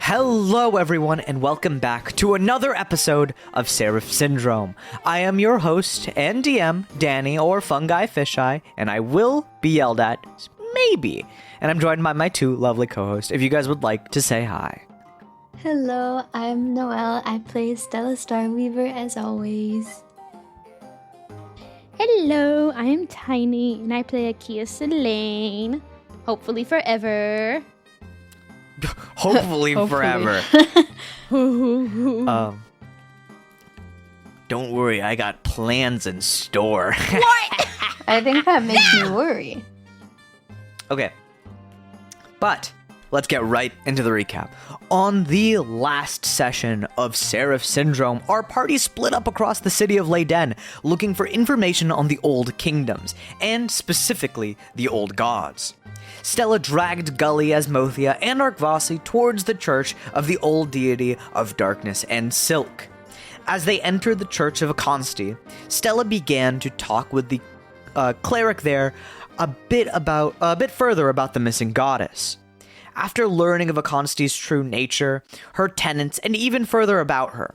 Hello everyone and welcome back to another episode of Seraph Syndrome. I am your host and DM, Danny or Fungifisheye, and I will be yelled at, maybe. And I'm joined by my two lovely co-hosts, if you guys would like to say hi. Hello, I'm Noelle. I play Stella Starweaver as always. Hello, I am Tiny, and I play Akia Selene. Hopefully forever. Hopefully forever. Don't worry, I got plans in store. I think that makes me worry. Okay, but let's get right into the recap. On the last session of Seraph Syndrome, our party split up across the city of Leyden, looking for information on the old kingdoms, and specifically the old gods. Stella dragged Gully, Asmothia, and Arkvasi towards the church of the old deity of darkness and silk. As they entered the church of Akonsti, Stella began to talk with the cleric there a bit further about the missing goddess. After learning of Akonsti's true nature, her tenets, and even further about her,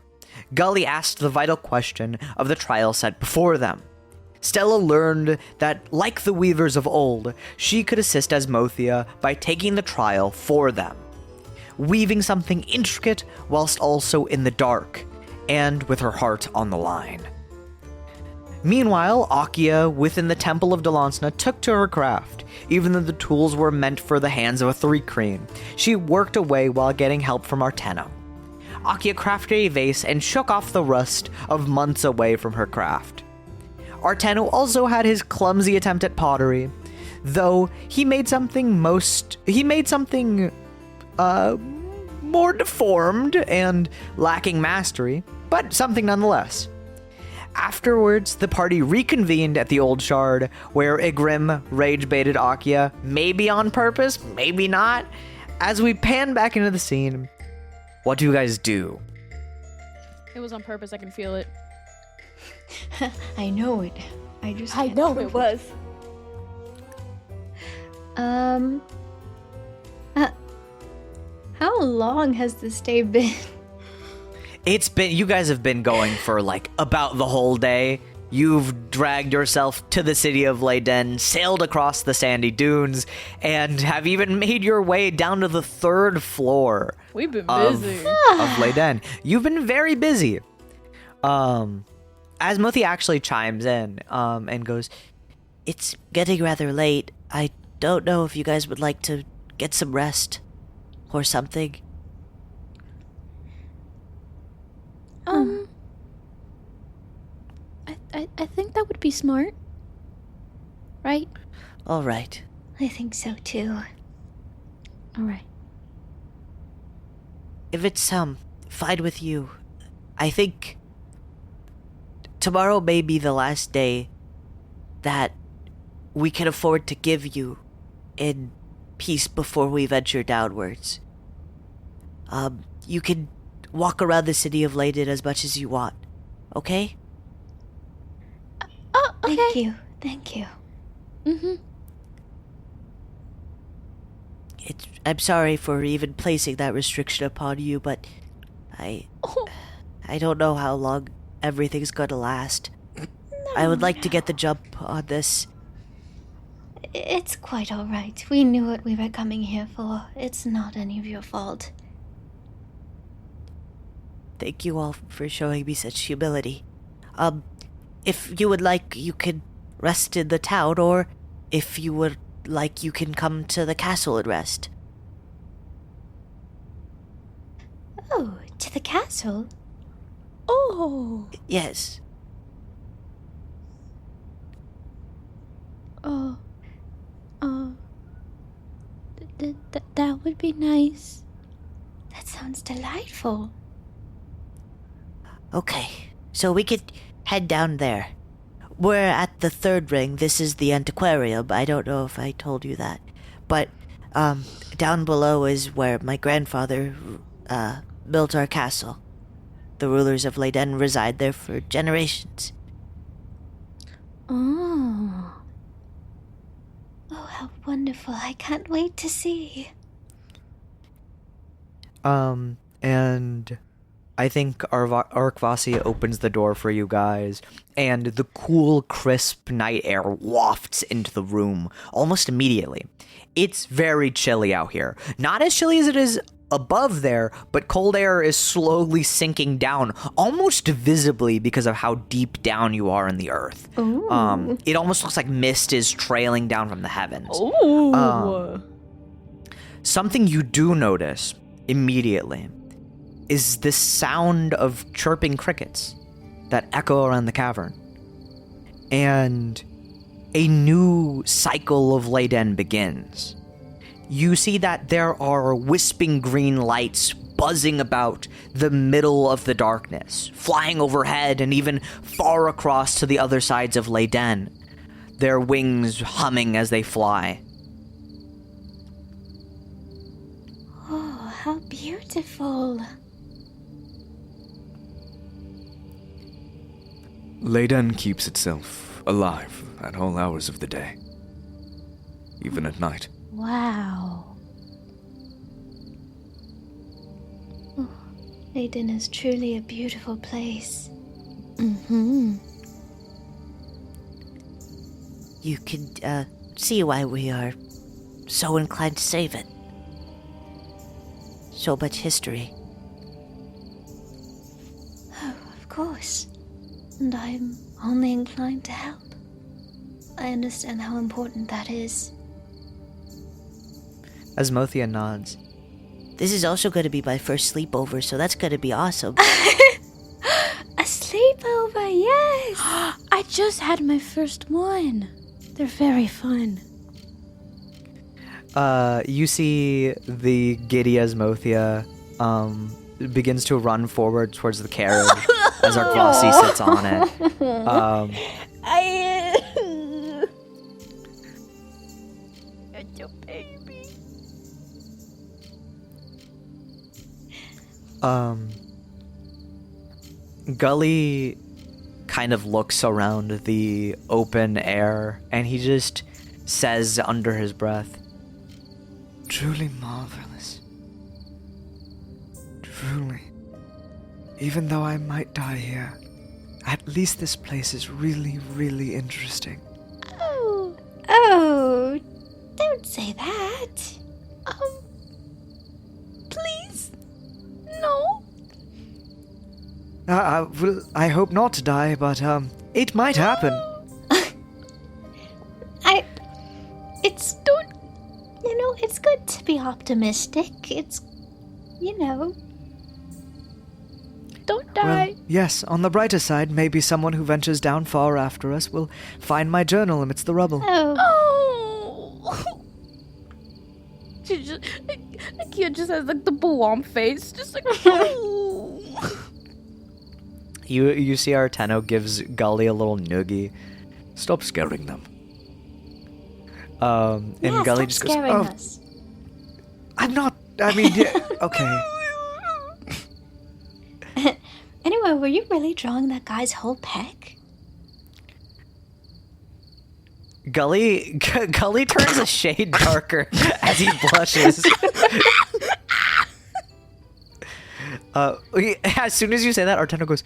Gully asked the vital question of the trial set before them. Stella learned that, like the weavers of old, she could assist Asmothia by taking the trial for them, weaving something intricate whilst also in the dark, and with her heart on the line. Meanwhile, Akia, within the Temple of Delansna, took to her craft. Even though the tools were meant for the hands of a three-crane, she worked away while getting help from Arteno. Akia crafted a vase and shook off the rust of months away from her craft. Arteno also had his clumsy attempt at pottery, though he made something more deformed and lacking mastery, but something nonetheless. Afterwards, the party reconvened at the old shard, where Igrim rage-baited Akia, maybe on purpose, maybe not. As we pan back into the scene, what do you guys do? It was on purpose, I can feel it. I know it. I know it was. How long has this day been? You guys have been going for like about the whole day. You've dragged yourself to the city of Leyden, sailed across the sandy dunes, and have even made your way down to the third floor. We've been busy. Of Leyden. You've been very busy. Asmothia actually chimes in, and goes, "It's getting rather late. I don't know if you guys would like to get some rest or something." I think that would be smart. Right? All right. I think so too. All right. If it's fine with you, I think tomorrow may be the last day that we can afford to give you in peace before we venture downwards. You can walk around the city of Leyden as much as you want, okay? Oh, okay. Thank you. Mm-hmm. I'm sorry for even placing that restriction upon you, but I don't know how long everything's gonna last. I would like to get the jump on this. It's quite alright. We knew what we were coming here for. It's not any of your fault. Thank you all for showing me such humility. If you would like, you can rest in the town, or if you would like, you can come to the castle and rest. Oh, to the castle? Oh. Yes. Oh. That would be nice. That sounds delightful. Okay, so we could head down there. We're at the third ring. This is the antiquarium. I don't know if I told you that. But down below is where my grandfather built our castle. The rulers of Leyden reside there for generations. Oh. Oh, how wonderful. I can't wait to see. And I think Arkvasi opens the door for you guys, and the cool, crisp night air wafts into the room almost immediately. It's very chilly out here. Not as chilly as it is above there, but cold air is slowly sinking down, almost visibly because of how deep down you are in the earth. It almost looks like mist is trailing down from the heavens. Something you do notice immediately is this sound of chirping crickets that echo around the cavern. And a new cycle of Leyden begins. You see that there are wisping green lights buzzing about the middle of the darkness, flying overhead and even far across to the other sides of Leyden, their wings humming as they fly. Oh, how beautiful. Leyden keeps itself alive at all hours of the day, even at night. Wow. Leyden is truly a beautiful place. Mm-hmm. You can see why we are so inclined to save it. So much history. Oh, of course. And I'm only inclined to help. I understand how important that is. Asmothia nods. This is also going to be my first sleepover, so that's going to be awesome. A sleepover, yes! I just had my first one. They're very fun. You see the giddy Asmothia begins to run forward towards the carriage as Arkvasi sits on it. It's your baby. Gully kind of looks around the open air, and he just says under his breath, Truly marvelous. Truly. Even though I might die here, at least this place is really, really interesting. Oh, don't say that. Please? No? I hope not to die, but, it might happen. It's good to be optimistic. Don't die. Well, yes, on the brighter side, maybe someone who ventures down far after us will find my journal amidst the rubble. Oh. Akia just has like the Bawam face. Just like, oh. you see Arteno gives Gully a little noogie. Stop scaring them. And Yeah, Gully stop just goes, scaring "Oh, us. I'm not, I mean, yeah, okay. Anyway, were you really drawing that guy's whole peck? Gully turns a shade darker as he blushes. As soon as you say that, Arteno goes,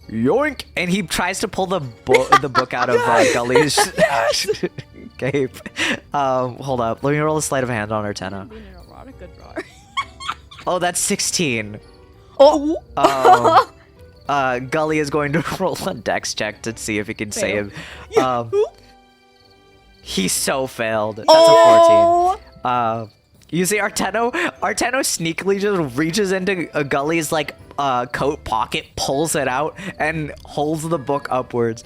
yoink, and he tries to pull the book out of Gully's cape. Hold up, let me roll a sleight of hand on Arteno. Being an erotica drawer. Oh, that's 16. Oh. Gully is going to roll a dex check to see if he can save. He so failed. That's a 14. You see Arteno sneakily just reaches into Gully's coat pocket, pulls it out, and holds the book upwards.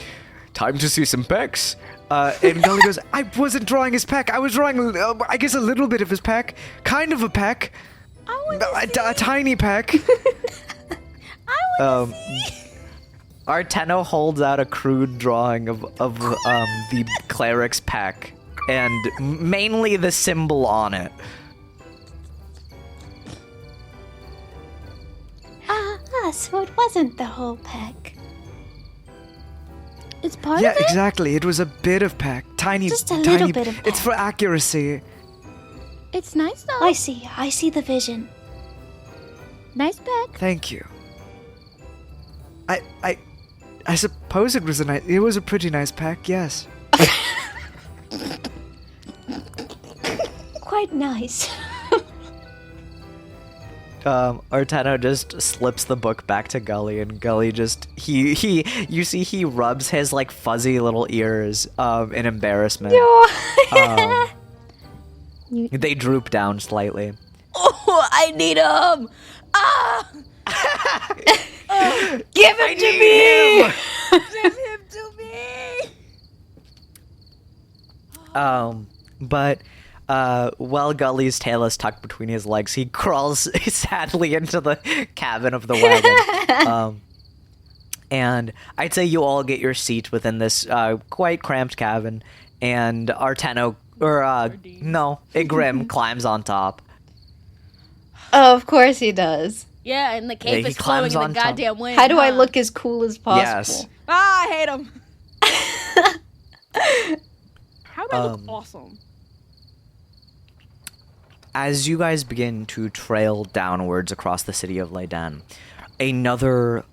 Time to see some pecs. And Gully goes, I wasn't drawing his peck. I was drawing, I guess, a little bit of his peck. Kind of a peck. A tiny peck. Arteno holds out a crude drawing of the cleric's peck, and mainly the symbol on it. So it wasn't the whole peck. It's part Yeah, of it? exactly. It was a bit of peck. Tiny, Just a tiny. little bit of It's peck. for accuracy. It's nice though. I see the vision. Nice pack. Thank you. I suppose it was a pretty nice pack, yes. Quite nice. Arteno just slips the book back to Gully, and Gully just you see he rubs his like fuzzy little ears in embarrassment. They droop down slightly. Oh, I need him! Ah! Give him to me! Give him to me! But while Gully's tail is tucked between his legs, he crawls sadly into the cabin of the wagon. And I'd say you all get your seat within this quite cramped cabin, and Arteno, Grim climbs on top. Oh, of course he does. Yeah, and the cape he is flowing climbs in the on top. goddamn wind. How do I huh? look as cool as possible? Yes. Ah, I hate him. How do I look awesome? As you guys begin to trail downwards across the city of Leyden, another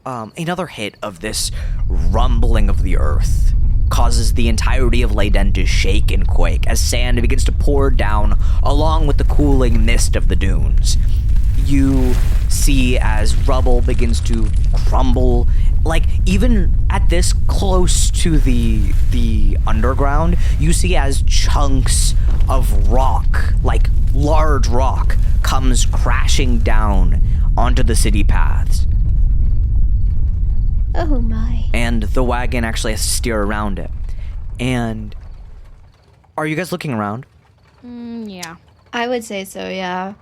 hit of this rumbling of the earth causes the entirety of Leyden to shake and quake as sand begins to pour down along with the cooling mist of the dunes. You see as rubble begins to crumble, like even at this close to the underground, you see as chunks of rock, like large rock, comes crashing down onto the city paths. Oh my. And the wagon actually has to steer around it. And are you guys looking around? Yeah. I would say so, yeah.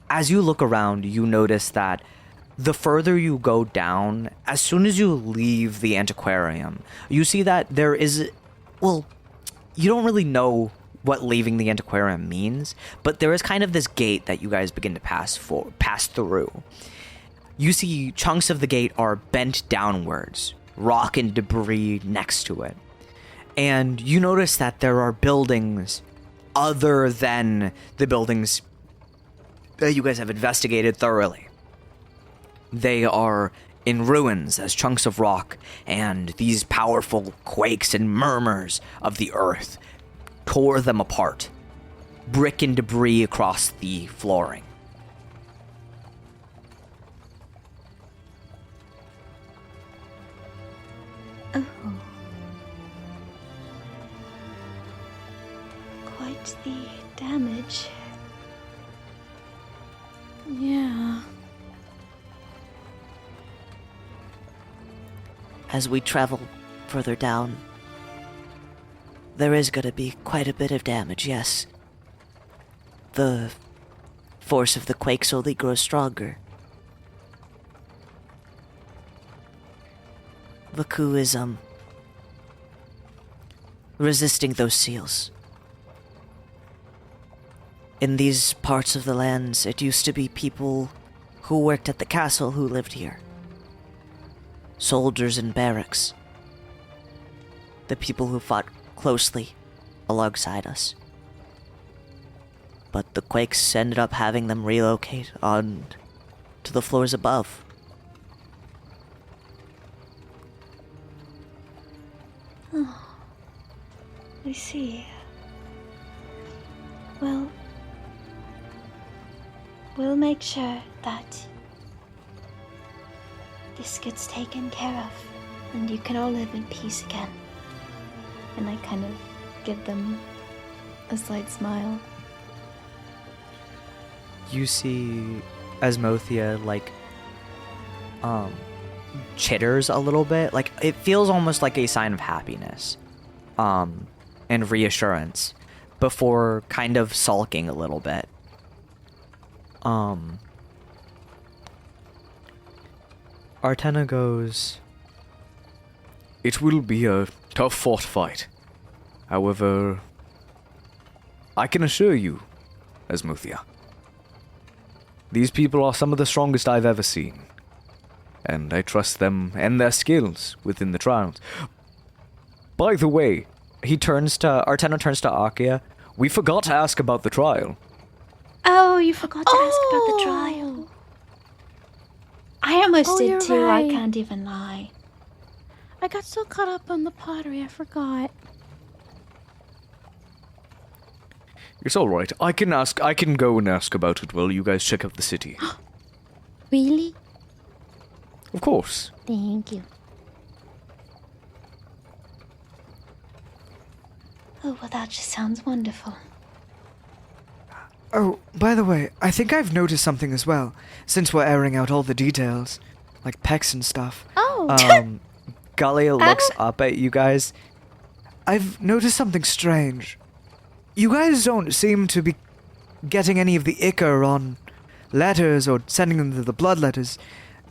As you look around, you notice that the further you go down, as soon as you leave the antiquarium, you see that there is, well, you don't really know what leaving the antiquarium means, but there is kind of this gate that you guys begin to pass through. You see chunks of the gate are bent downwards, rock and debris next to it. And you notice that there are buildings other than the buildings that you guys have investigated thoroughly. They are in ruins as chunks of rock, and these powerful quakes and murmurs of the earth tore them apart, brick and debris across the flooring. Oh. Quite the damage. Yeah. As we travel further down, there is going to be quite a bit of damage, yes. The force of the quakes only grows stronger. Vaku is, resisting those seals. In these parts of the lands, it used to be people who worked at the castle who lived here. Soldiers in barracks. The people who fought closely alongside us. But the quakes ended up having them relocate on to the floors above. I see. Well, we'll make sure that this gets taken care of, and you can all live in peace again. And I kind of give them a slight smile. You see Asmothea, chitters a little bit. Like, it feels almost like a sign of happiness, and reassurance, before kind of sulking a little bit. Artena goes, It will be a tough fought fight. However, I can assure you, Asmothea, these people are some of the strongest I've ever seen, and I trust them and their skills within the trials. By the way, Artena turns to Akia. we forgot to ask about the trial. Oh, you forgot to ask about the trial. I almost you're did too, I right. can't even lie. I got so caught up on the pottery, I forgot. It's all right. I can go and ask about it while you guys check out the city. Really? Of course. Thank you. Oh, well, that just sounds wonderful. Oh, by the way, I think I've noticed something as well, since we're airing out all the details, like pecs and stuff. Oh. Gully looks up at you guys. I've noticed something strange. You guys don't seem to be getting any of the ichor on letters or sending them to the blood letters.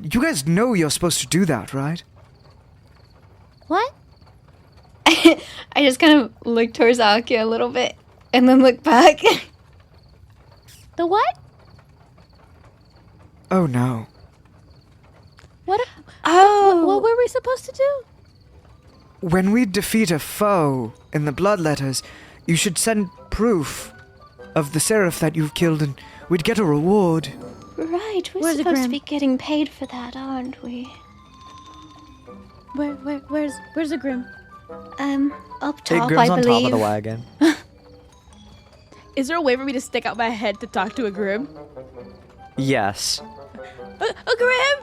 You guys know you're supposed to do that, right? What? I just kind of look towards Aki a little bit, and then look back. The what? Oh no. What? Oh! What were we supposed to do? When we defeat a foe in the blood letters, you should send proof of the Seraph that you've killed and we'd get a reward. Right, we're Where's the supposed to Grim? be getting paid for that, aren't we? Where's the Grim? Up Hey, top, Grim's I on believe. top of the wagon. Is there a way for me to stick out my head to talk to a Grim? Yes. A Grim?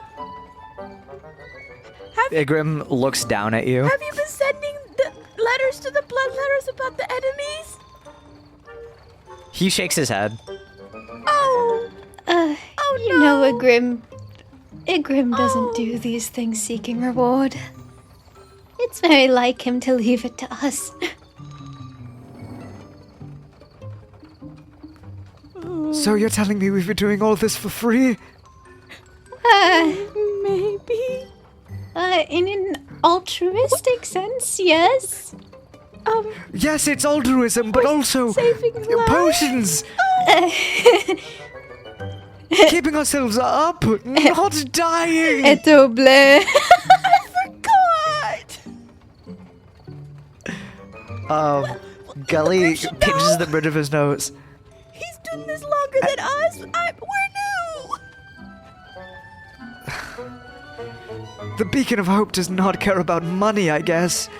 Grim looks down at you. Have you been sending the letters to the blood letters about the enemies? He shakes his head. Oh! You know, a Grim doesn't do these things seeking reward. It's very like him to leave it to us. So you're telling me we've been doing all this for free? Maybe. In an altruistic sense, yes. Yes, it's altruism, but also saving potions. Keeping ourselves up, not dying. Double. God! Gully should pinches know. the bridge of his nose. He's done this longer than us. We're new. The Beacon of Hope does not care about money, I guess.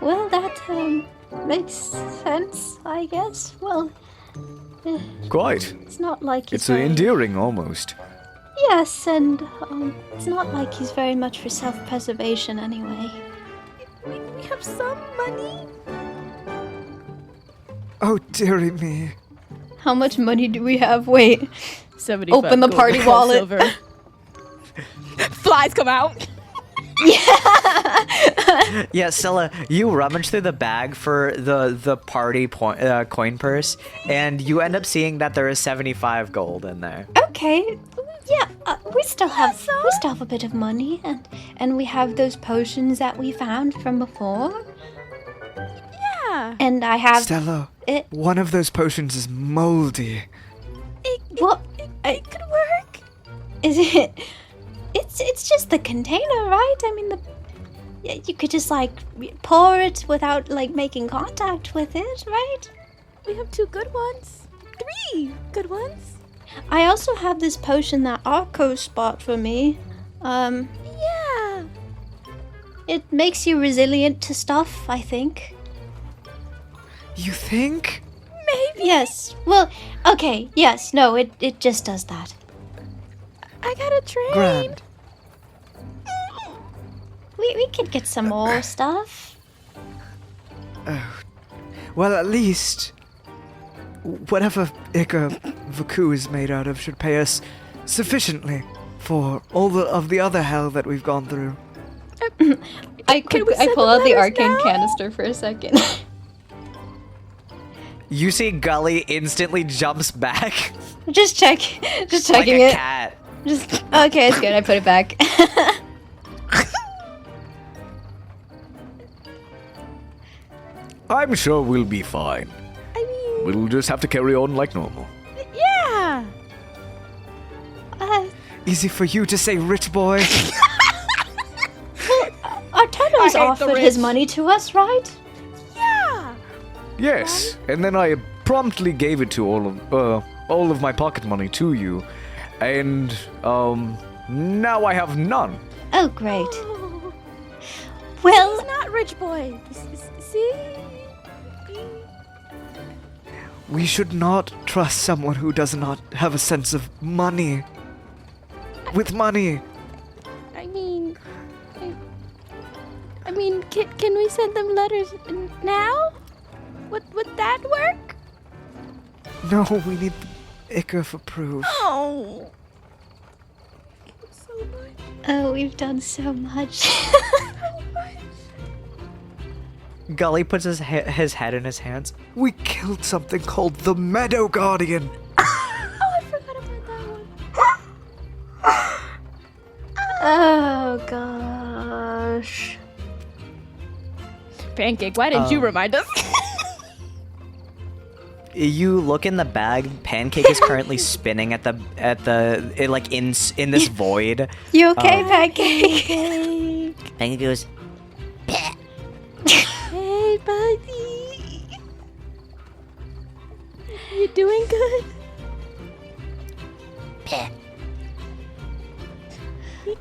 Well, that makes sense, I guess. Well, Quite. it's not like he's It's very... endearing almost. Yes, and it's not like he's very much for self-preservation anyway. We have some money. Oh, dearie me. How much money do we have? Wait. 75 Open the gold, party 12 wallet. silver. Flies come out. Yeah, Scylla, you rummage through the bag for the party coin purse, and you end up seeing that there is 75 gold in there. Okay. Yeah, we still have a bit of money, and we have those potions that we found from before. Yeah. And I have Stella, it. one of those potions is moldy. What? It could work. Is it? It's just the container, right? I mean, you could just like pour it without like making contact with it, right? We have 2 good ones. 3 good ones. I also have this potion that Arco bought for me. Yeah. It makes you resilient to stuff, I think. You think? Maybe. Yes. Well, okay. Yes. No. It just does that. I gotta train. Grand. We could get some more stuff. Well, at least whatever Ica Vaku is made out of should pay us sufficiently for all of the other hell that we've gone through. I we send pull the out the letters arcane now? canister for a second. You see Gully instantly jumps back just checking like a it. cat. Just okay. It's good. I put it back. I'm sure we'll be fine. I mean, We'll just have to carry on like normal. yeah. Easy for you to say, rich boy. Artano's the offered his rich. money to us, right? Yeah. Yes, and then I promptly gave it to all of my pocket money to you, and now I have none. Oh, great. Oh, Well, he's not rich boy. See? We should not trust someone who does not have a sense of money. With money. I mean, can we send them letters now? Would that work? No, we need Ica for proof. Oh. So much. oh, we've done so much. Gully puts his head in his hands. We killed something called the Meadow Guardian. Oh, I forgot about that one. Oh, gosh. Pancake, why didn't you remind us? You look in the bag. Pancake is currently spinning in this void. You okay, Pancake? Pancake goes, Hey, buddy. You doing good?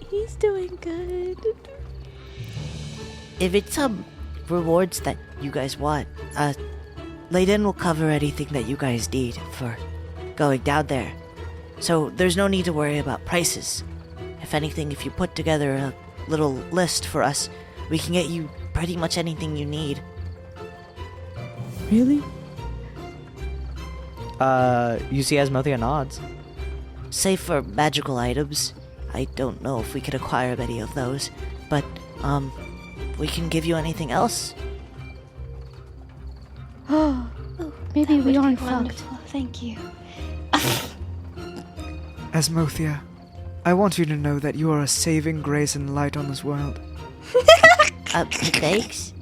He's doing good. if it's rewards that you guys want, Layden will cover anything that you guys need for going down there. So there's no need to worry about prices. If anything, if you put together a little list for us, we can get you pretty much anything you need. Really? You see Asmothea nods. Save for magical items. I don't know if we could acquire many of those, but, we can give you anything else. Oh, maybe we aren't fucked. Wonderful, thank you. Asmothea, I want you to know that you are a saving grace and light on this world. Thanks?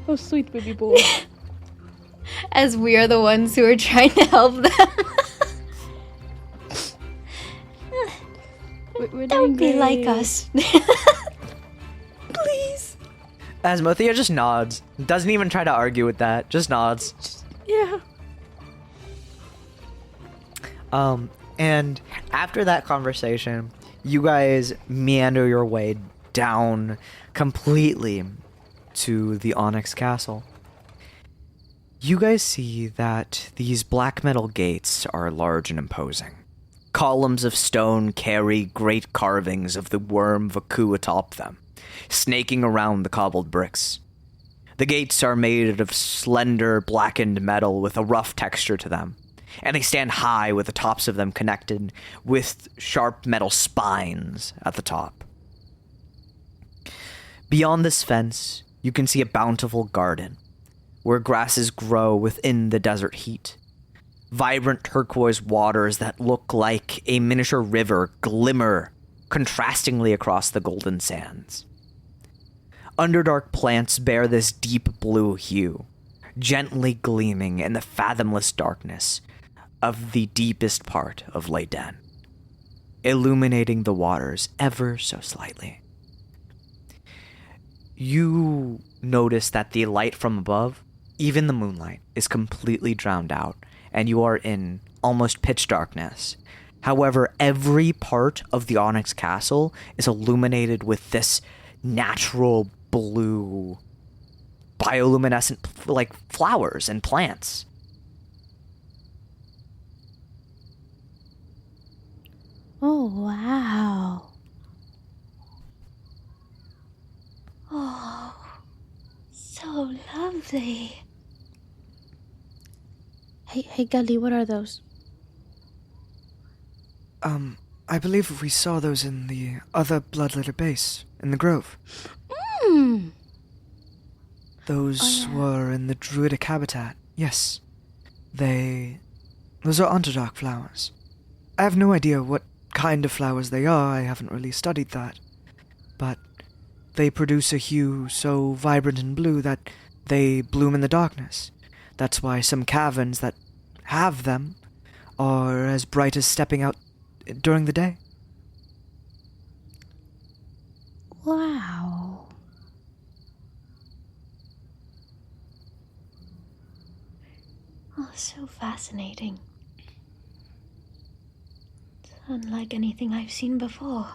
Oh, sweet baby boy. As we are the ones who are trying to help them. We're Don't doing be like great. us. Please. Asmothea just nods. Doesn't even try to argue with that. Just nods. Yeah. And after that conversation, you guys meander your way down completely to the Onyx Castle. You guys see that these black metal gates are large and imposing. Columns of stone carry great carvings of the worm Vaku atop them, snaking around the cobbled bricks. The gates are made of slender, blackened metal with a rough texture to them, and they stand high with the tops of them connected with sharp metal spines at the top. Beyond this fence, you can see a bountiful garden, where grasses grow within the desert heat. Vibrant turquoise waters that look like a miniature river glimmer contrastingly across the golden sands. Underdark plants bear this deep blue hue, gently gleaming in the fathomless darkness of the deepest part of Layden, illuminating the waters ever so slightly. You notice that the light from above, even the moonlight, is completely drowned out, and you are in almost pitch darkness. However, every part of the Onyx Castle is illuminated with this natural blue, bioluminescent, like, flowers and plants. Oh, wow. Oh, so lovely. Hey, Gully, what are those? I believe we saw those in the other Bloodletter base, in the grove. Hmm. Those were in the druidic habitat, yes. Those are Underdark flowers. I have no idea what kind of flowers they are, I haven't really studied that. But they produce a hue so vibrant and blue that they bloom in the darkness. That's why some caverns that have them are as bright as stepping out during the day. Wow. Oh, so fascinating. Unlike anything I've seen before.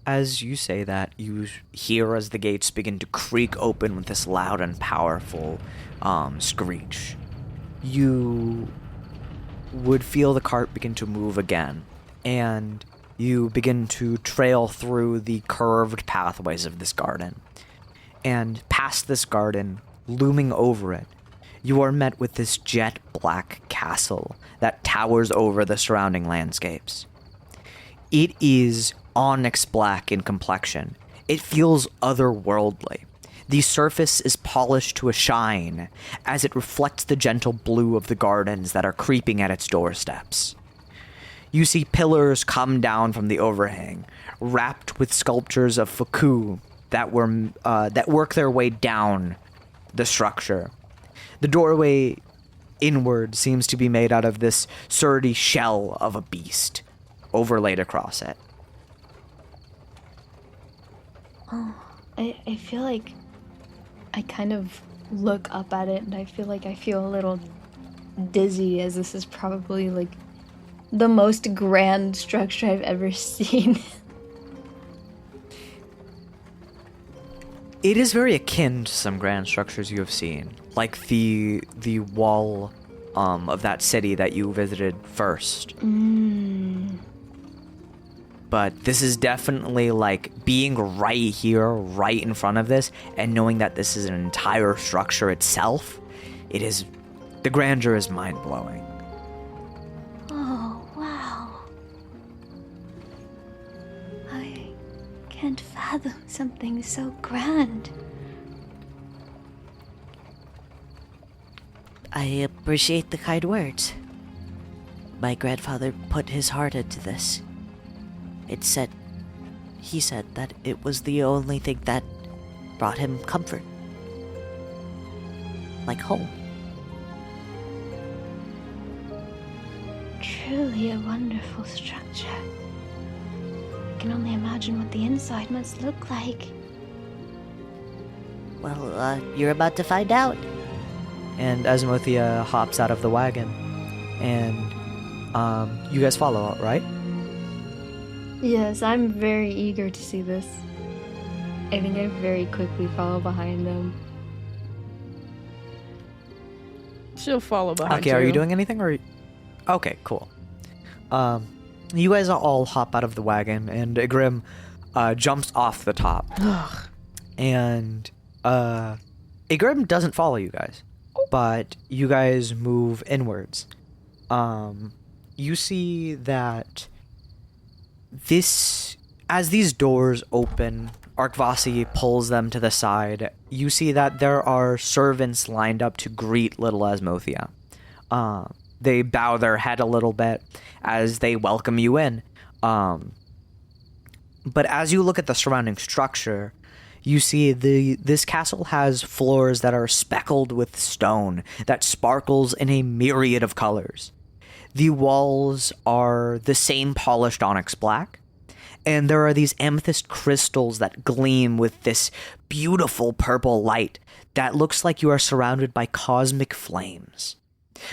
As you say that, you hear as the gates begin to creak open with this loud and powerful screech. You would feel the cart begin to move again, and you begin to trail through the curved pathways of this garden. And past this garden, looming over it, you are met with this jet black castle that towers over the surrounding landscapes. It is onyx black in complexion. It feels otherworldly. The surface is polished to a shine as it reflects the gentle blue of the gardens that are creeping at its doorsteps. You see pillars come down from the overhang, wrapped with sculptures of Fuku that work their way down the structure. The doorway inward seems to be made out of this surdy shell of a beast, overlaid across it. Oh, I feel like I kind of look up at it and I feel like I feel a little dizzy, as this is probably like the most grand structure I've ever seen. It is very akin to some grand structures you have seen, like the wall of that city that you visited first. But this is definitely like being right here, right in front of this, and knowing that this is an entire structure itself. The grandeur is mind-blowing. Oh, wow. I can't fathom something so grand. I appreciate the kind words. My grandfather put his heart into this. He said that it was the only thing that brought him comfort. Like home. Truly a wonderful structure. I can only imagine what the inside must look like. Well, you're about to find out. And Asmothea hops out of the wagon, and you guys follow, right? Yes, I'm very eager to see this. I think I very quickly follow behind them. She'll follow behind Okay, you. are you doing anything, or... Okay, cool. You guys all hop out of the wagon, and Igrim jumps off the top. And Igrim doesn't follow you guys, but you guys move inwards. You see that as these doors open, Arkvasi pulls them to the side. You see that there are servants lined up to greet little Asmothea. They bow their head a little bit as they welcome you in. But as you look at the surrounding structure, you see this castle has floors that are speckled with stone that sparkles in a myriad of colors. The walls are the same polished onyx black, and there are these amethyst crystals that gleam with this beautiful purple light that looks like you are surrounded by cosmic flames.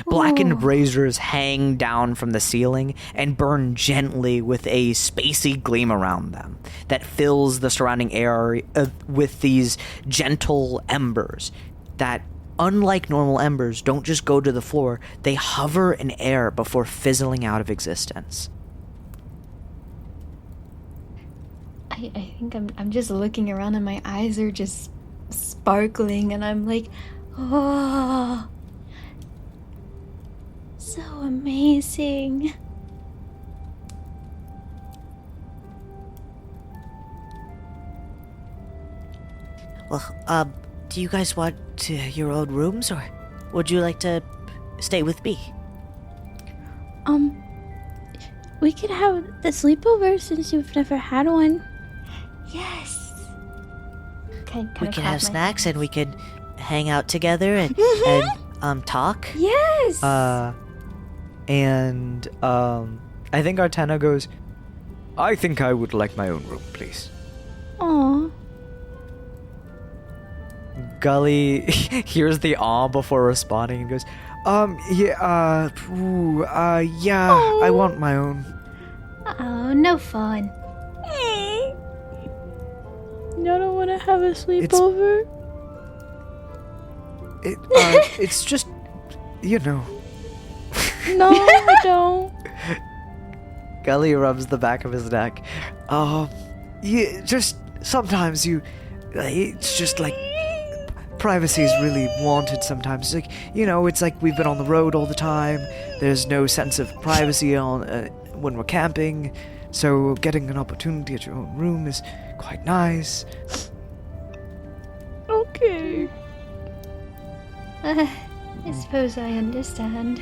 Blackened braziers hang down from the ceiling and burn gently with a spacey gleam around them that fills the surrounding air with these gentle embers that, unlike normal embers, don't just go to the floor, they hover in air before fizzling out of existence. I think I'm just looking around and my eyes are just sparkling and I'm like, oh, so amazing. Well, do you guys want your own rooms, or would you like to stay with me? We could have the sleepover since you've never had one. Yes. We could have snacks and we could hang out together and, talk. Yes. I think Artena goes, I think I would like my own room, please. Aw. Gully hears the awe before responding and goes, yeah, I want my own. Oh, no fun. Y'all don't want to have a sleepover? It's just, you know. No, I don't. Gully rubs the back of his neck. Yeah, just sometimes it's just like, privacy is really wanted sometimes. Like, it's like we've been on the road all the time. There's no sense of privacy when we're camping. So getting an opportunity at your own room is quite nice. Okay. I suppose I understand.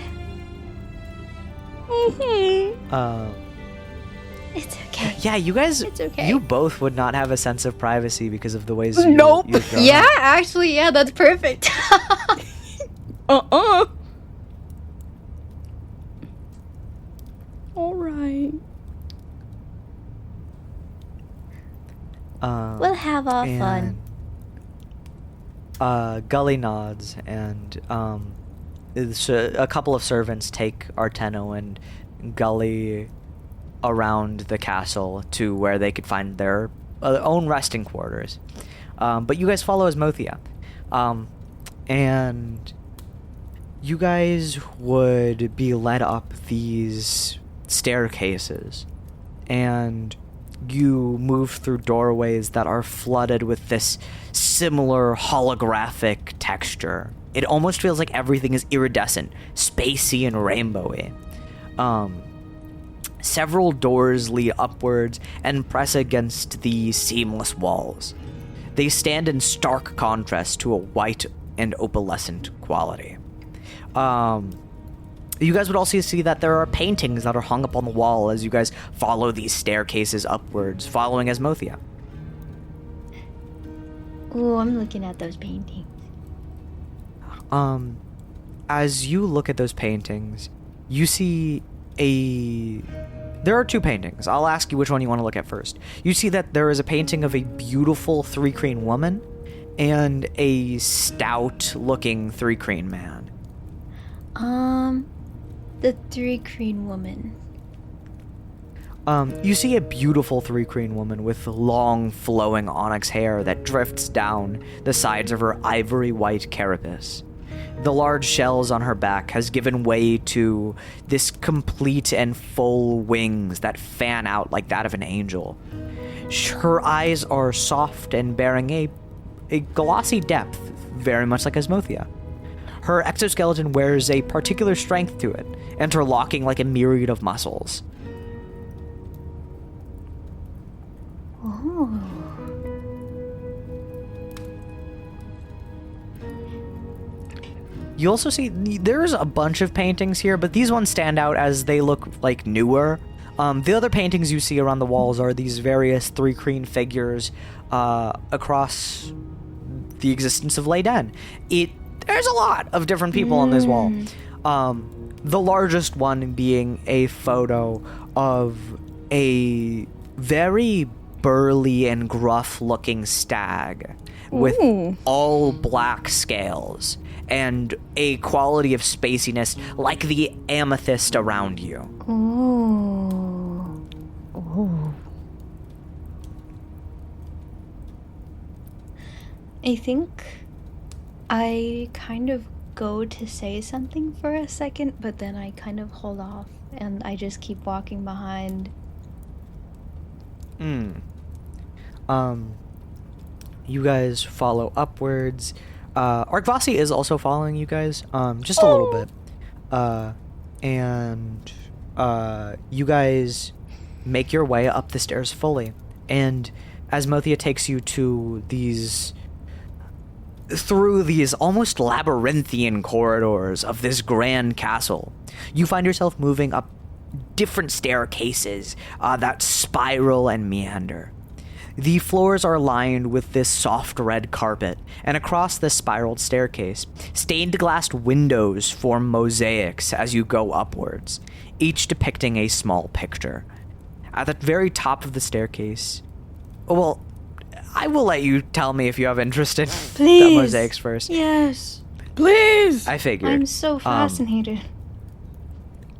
It's okay. Yeah, you guys, It's okay. you both would not have a sense of privacy because of the ways Nope. you've grown Yeah, up. actually, yeah, that's perfect. All right. We'll have our fun. Gully nods, and a couple of servants take Arteno and Gully around the castle to where they could find their own resting quarters. But you guys follow Asmothia. And you guys would be led up these staircases, and you move through doorways that are flooded with this similar holographic texture. It almost feels like everything is iridescent, spacey and rainbowy. Several doors lead upwards and press against the seamless walls. They stand in stark contrast to a white and opalescent quality. You guys would also see that there are paintings that are hung up on the wall as you guys follow these staircases upwards, following Asmothia. Ooh, I'm looking at those paintings. As you look at those paintings, you see there are two paintings. I'll ask you which one you want to look at first. You see that there is a painting of a beautiful three-creen woman and a stout-looking three-creen man. The three-creen woman. You see a beautiful three-creen woman with long, flowing onyx hair that drifts down the sides of her ivory white carapace. The large shells on her back has given way to this complete and full wings that fan out like that of an angel. Her eyes are soft and bearing a glossy depth, very much like Asmothia. Her exoskeleton wears a particular strength to it, interlocking like a myriad of muscles. Oh. You also see there's a bunch of paintings here, but these ones stand out as they look like newer. The other paintings you see around the walls are these various three-creen figures across the existence of Leyden. There's a lot of different people on this wall. The largest one being a photo of a very burly and gruff-looking stag with all black scales and a quality of spaciness like the amethyst around you. Ooh. Ooh. I think I kind of go to say something for a second, but then I kind of hold off and I just keep walking behind. You guys follow upwards. Arkvasi is also following you guys, just a little bit. And you guys make your way up the stairs fully. And Asmothia takes you to through these almost labyrinthian corridors of this grand castle. You find yourself moving up different staircases that spiral and meander. The floors are lined with this soft red carpet, and across this spiraled staircase, stained glass windows form mosaics as you go upwards, each depicting a small picture. At the very top of the staircase, well, I will let you tell me if you have interest in the Please. mosaics first. Yes. Please! I figured. I'm so fascinated.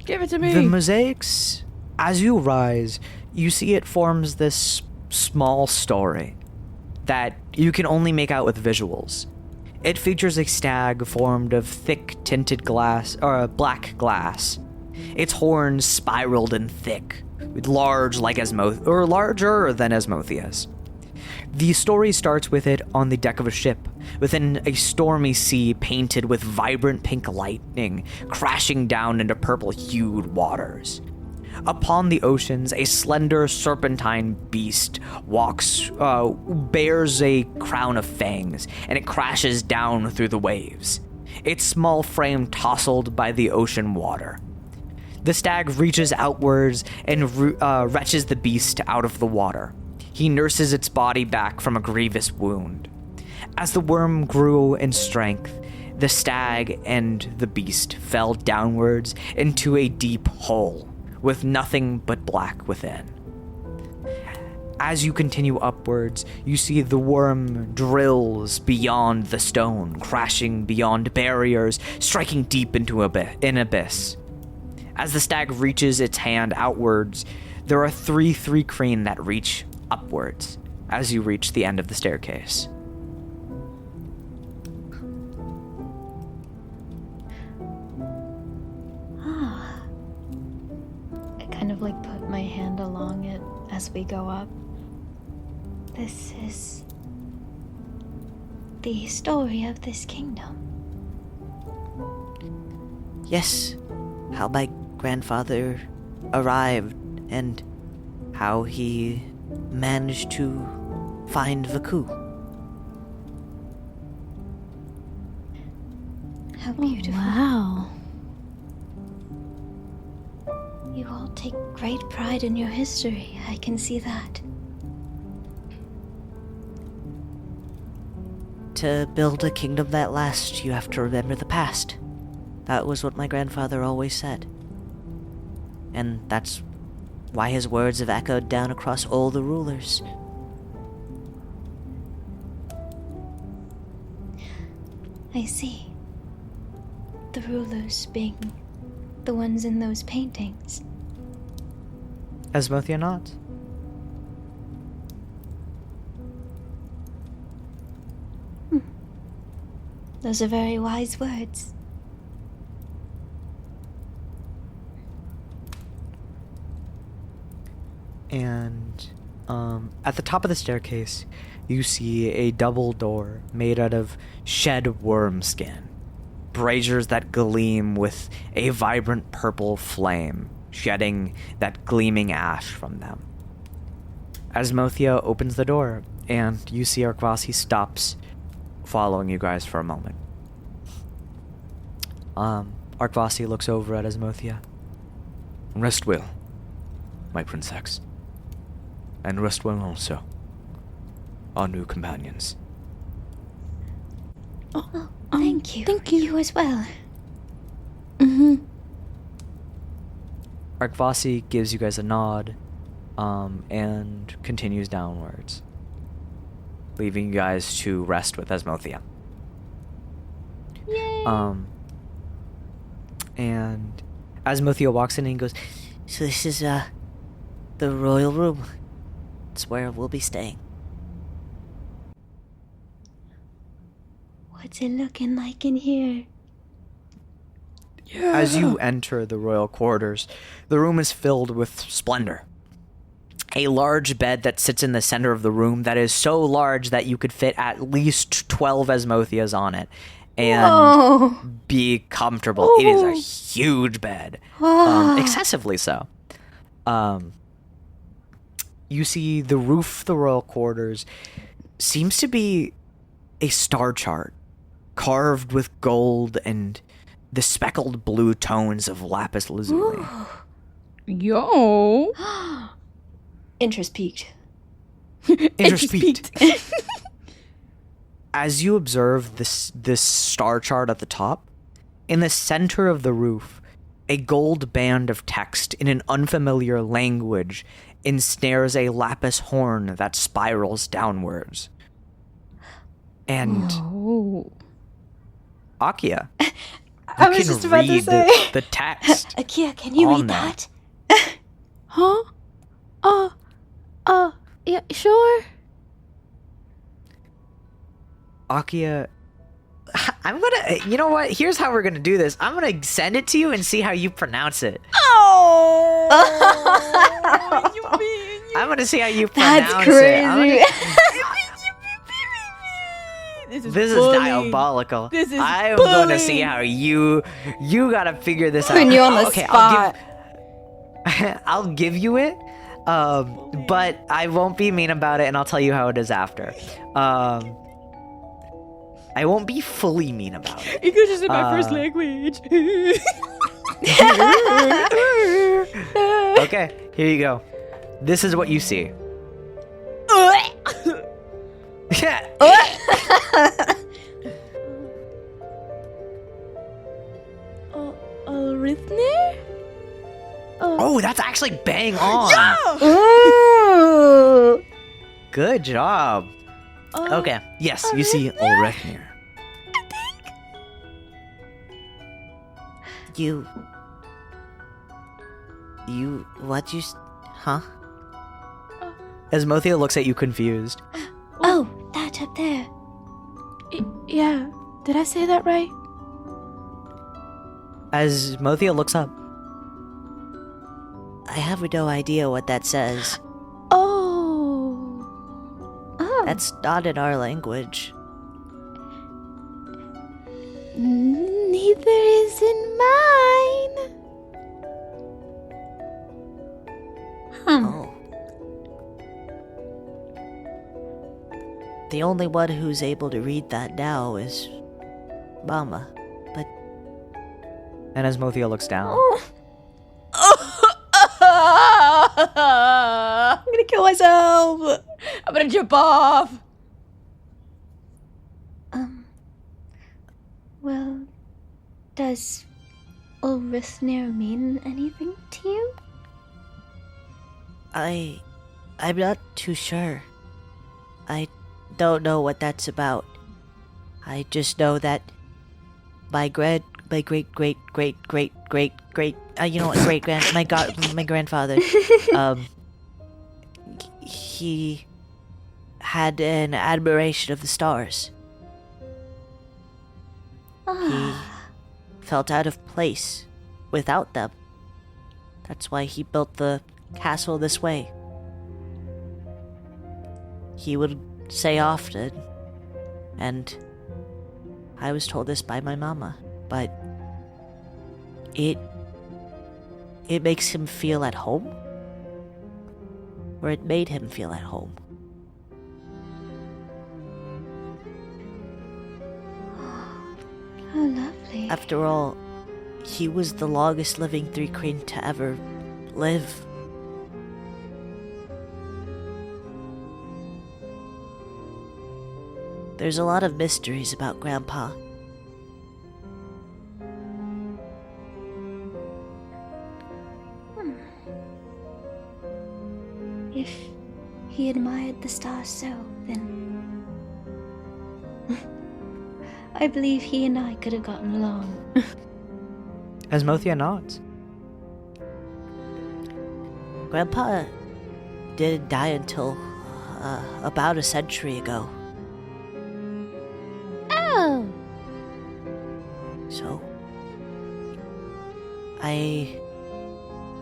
Give it to me! The mosaics, as you rise, you see it forms this small story that you can only make out with visuals. It features a stag formed of thick tinted glass, or black glass. Its horns spiraled and thick, larger than Asmothia's. The story starts with it on the deck of a ship, within a stormy sea painted with vibrant pink lightning crashing down into purple-hued waters. Upon the oceans, a slender serpentine beast bears a crown of fangs, and it crashes down through the waves, its small frame tousled by the ocean water. The stag reaches outwards and retches the beast out of the water. He nurses its body back from a grievous wound. As the worm grew in strength, the stag and the beast fell downwards into a deep hole, with nothing but black within. As you continue upwards, you see the worm drills beyond the stone, crashing beyond barriers, striking deep into an abyss. As the stag reaches its hand outwards, there are three crane that reach upwards as you reach the end of the staircase. I kind of like put my hand along it as we go up. This is the story of this kingdom. Yes, how my grandfather arrived and how he managed to find Vaku. How beautiful. Wow. You all take great pride in your history. I can see that. To build a kingdom that lasts, you have to remember the past. That was what my grandfather always said. And that's why his words have echoed down across all the rulers. I see. The rulers being the ones in those paintings. Asmothia nods. Those are very wise words. And at the top of the staircase, you see a double door made out of shed worm skin. Braziers that gleam with a vibrant purple flame, shedding that gleaming ash from them. Asmothia opens the door, and you see Arkvasi stops, following you guys for a moment. Arkvasi looks over at Asmothia. Rest well, my princess. And rest well also, our new companions. Oh, thank you. Thank you. You as well. Mm-hmm. Arkvasi gives you guys a nod, and continues downwards, leaving you guys to rest with Asmothia. Yay. And Asmothia walks in and goes, So this is, the royal room. It's where we'll be staying. What's it looking like in here? As you enter the royal quarters, the room is filled with splendor. A large bed that sits in the center of the room that is so large that you could fit at least 12 Asmothias on it and Whoa. be comfortable. It is a huge bed, excessively so. You see the roof of the royal quarters seems to be a star chart carved with gold and the speckled blue tones of lapis lazuli. Yo. Interest peaked. Interest peaked. As you observe this star chart at the top, in the center of the roof, A gold band of text in an unfamiliar language ensnares a lapis horn that spirals downwards. And Oh. Akia, I you was can just about to read say. the text. Akia, can you on read there. that? Huh? Yeah, sure. Akia, I'm gonna, you know what? Here's how we're gonna do this. I'm gonna send it to you and see how you pronounce it. Oh, you mean I'm gonna see how you pronounce That's it. I'm crazy. This is bullying. diabolical. This is I am gonna see bullying. how you gotta figure this out. Putting you on the Okay, spot. I'll give you it, but I won't be mean about it, and I'll tell you how it is after. I won't be fully mean about it. English isn't my first language. Okay, here you go. This is what you see. Rithner? Oh, that's actually bang on. Ooh. Good job. Okay, yes, you see Ulreknir. Huh? As Mothia looks at you confused. Oh, that up there. Yeah. Did I say that right? As Mothia looks up. I have no idea what that says. Oh. Oh. That's not in our language. Neither is in mine. Oh. The only one who's able to read that now is Mama. But And as Mothia looks down. I'm gonna kill myself. I'm gonna jump off. Well, does Ulrithner mean anything to you? I'm not too sure. I don't know what that's about. I just know that my great you know what, my grandfather, he had an admiration of the stars. He felt out of place without them. That's why he built the castle this way. He would say often, and I was told this by my mama, but it makes him feel at home, or it made him feel at home. Oh, lovely. After all, he was the longest living Three Crane to ever live. There's a lot of mysteries about Grandpa. If he admired the stars so, then I believe he and I could have gotten along. As Mothia nods. Grandpa didn't die until about a century ago. Oh. So,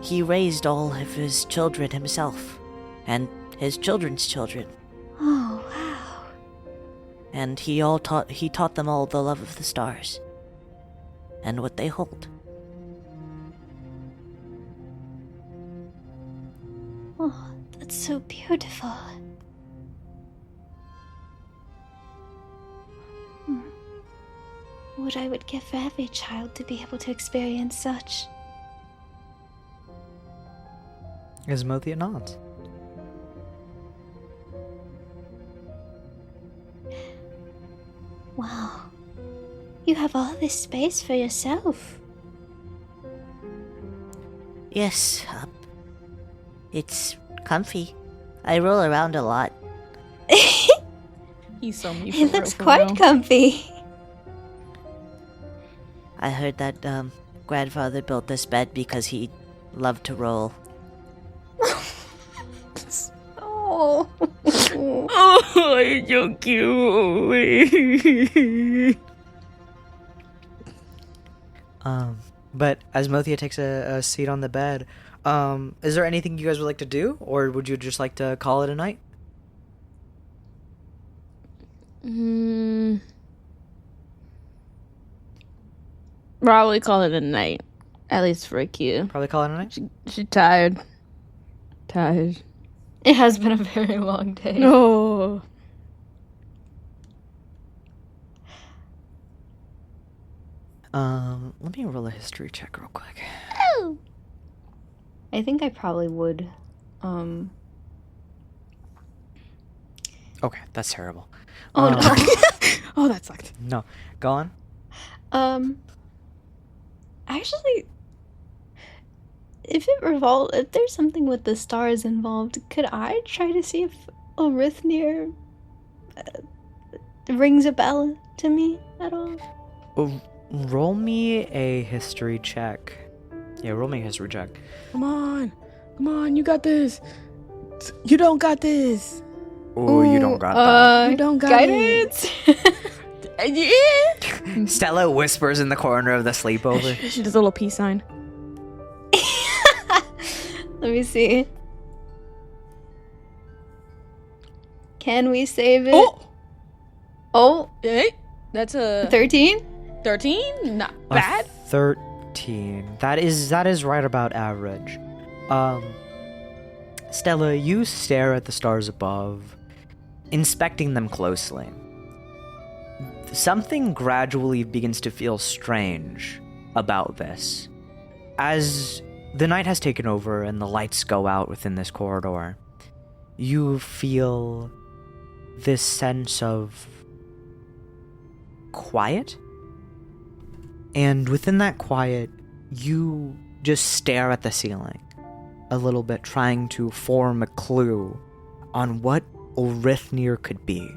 he raised all of his children himself, and his children's children, Oh, wow. and he taught them all the love of the stars, and what they hold. Oh, that's so beautiful. What I would give for every child to be able to experience such. As Mothia nods. Wow. You have all this space for yourself. Yes, it's comfy. I roll around a lot. He's so me. It looks quite comfy. I heard that grandfather built this bed because he loved to roll. Oh. Oh, it's so cute. But as Mothia takes a seat on the bed, is there anything you guys would like to do, or would you just like to call it a night? Probably call it a night. At least for a Q. Probably call it a night. She tired. Tired. It has been a very long day. No. Let me roll a history check real quick. I think I probably would. Okay, that's terrible. Oh no. Oh, that sucked. No, go on. Actually, if there's something with the stars involved, could I try to see if Orithmir rings a bell to me at all? Roll me a history check. Yeah, roll me a history check. Come on, you got this. You don't got this. Oh, you don't got that. You don't got guidance. Yeah. Stella whispers in the corner of the sleepover. She does a little peace sign. Let me see. Can we save it? Oh, Hey, that's a 13? 13. Not A bad. 13. That is right about average. Stella, you stare at the stars above, inspecting them closely. Something gradually begins to feel strange about this. As the night has taken over and the lights go out within this corridor, you feel this sense of quiet. And within that quiet, you just stare at the ceiling a little bit, trying to form a clue on what Orithmir could be.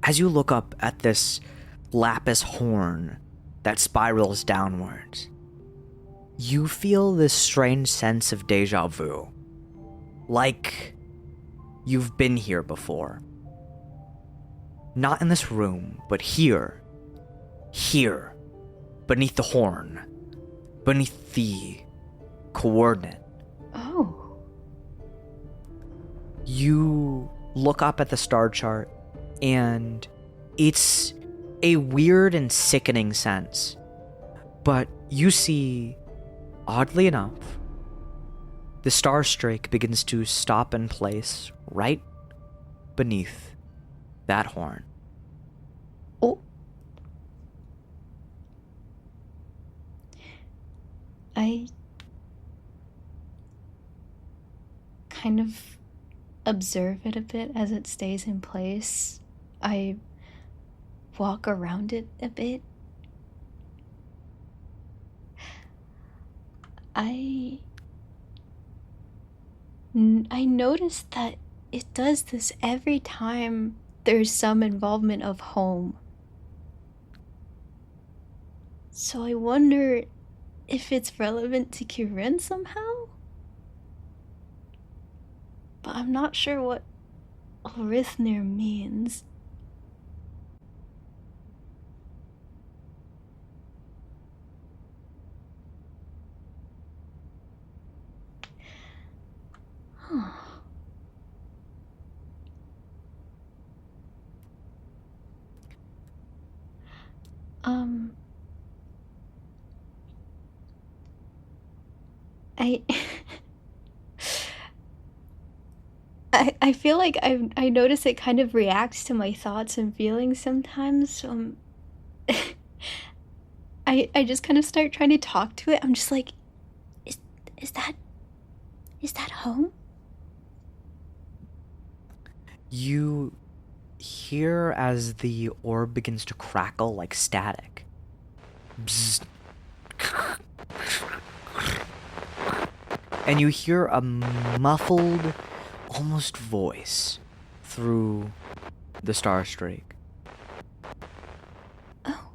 As you look up at this lapis horn that spirals downwards, you feel this strange sense of déjà vu. Like you've been here before. Not in this room, but here. Here. Beneath the horn. Beneath the coordinate. Oh. You look up at the star chart, and it's a weird and sickening sense. But you see, oddly enough, the star streak begins to stop in place right beneath that horn. Oh. I kind of observe it a bit as it stays in place. I walk around it a bit. I noticed that it does this every time there's some involvement of home. So I wonder if it's relevant to Kirin somehow? But I'm not sure what Orithmir means. Huh. I I feel like I notice it kind of reacts to my thoughts and feelings sometimes. I just kind of start trying to talk to it. I'm just like, is that home? You hear as the orb begins to crackle like static. Bzzz. and you hear a muffled, almost voice through the star streak. Oh.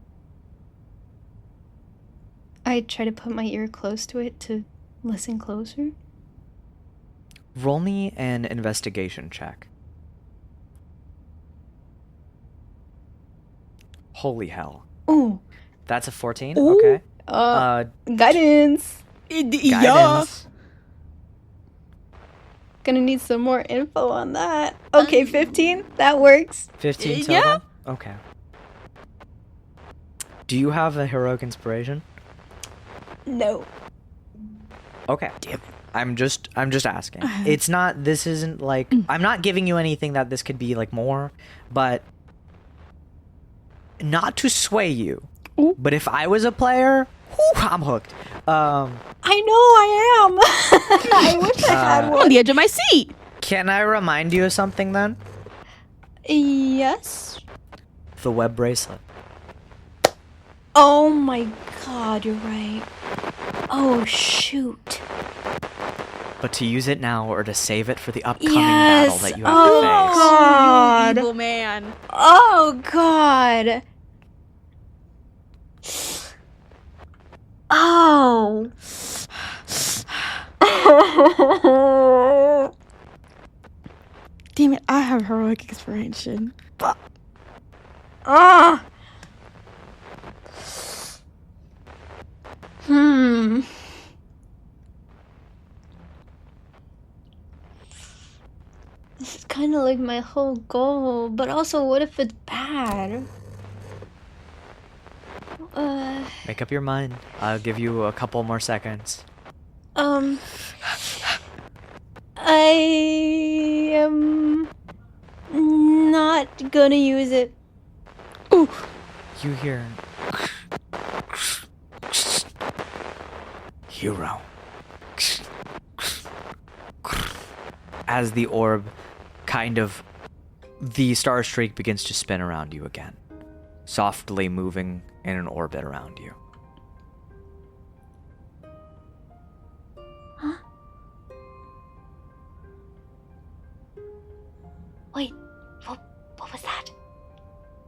I try to put my ear close to it to listen closer. Roll me an investigation check. Holy hell. Ooh. That's a 14? Ooh. Okay. Guidance. Yeah. Guidance. Gonna need some more info on that. Okay, 15. That works. 15 total? Yeah. Okay. Do you have a heroic inspiration? No. Okay. Damn it. I'm just asking. It's not, this isn't like, I'm not giving you anything that this could be like more, but not to sway you. Ooh. But if I was a player, whew, I'm hooked. I know I am. I wish I had I'm one. on the edge of my seat. Can I remind you of something then? Yes. The web bracelet. Oh my god, you're right. Oh shoot. But to use it now or to save it for the upcoming Yes. battle that you have Oh, to face. God. Evil man. Oh god. Oh. Damn it, I have heroic inspiration. Ah. Hmm. This is kind of like my whole goal, but also what if it's bad? Make up your mind. I'll give you a couple more seconds. I am not gonna use it. You hear... Hero. As the orb kind of... The star streak begins to spin around you again. Softly moving in an orbit around you. Huh? Wait, what was that?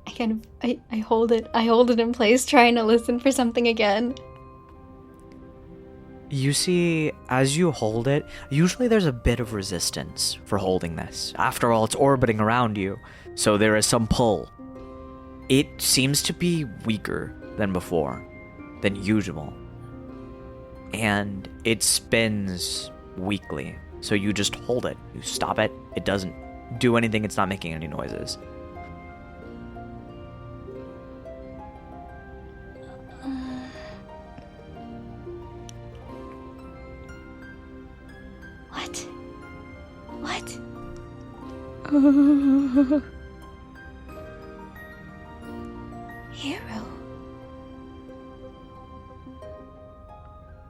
I hold it in place, trying to listen for something again. You see, as you hold it, usually there's a bit of resistance for holding this. After all, it's orbiting around you, so there is some pull. It seems to be weaker than before, than usual. And it spins weakly, so you just hold it. You stop it, it doesn't do anything, it's not making any noises. What? Hero?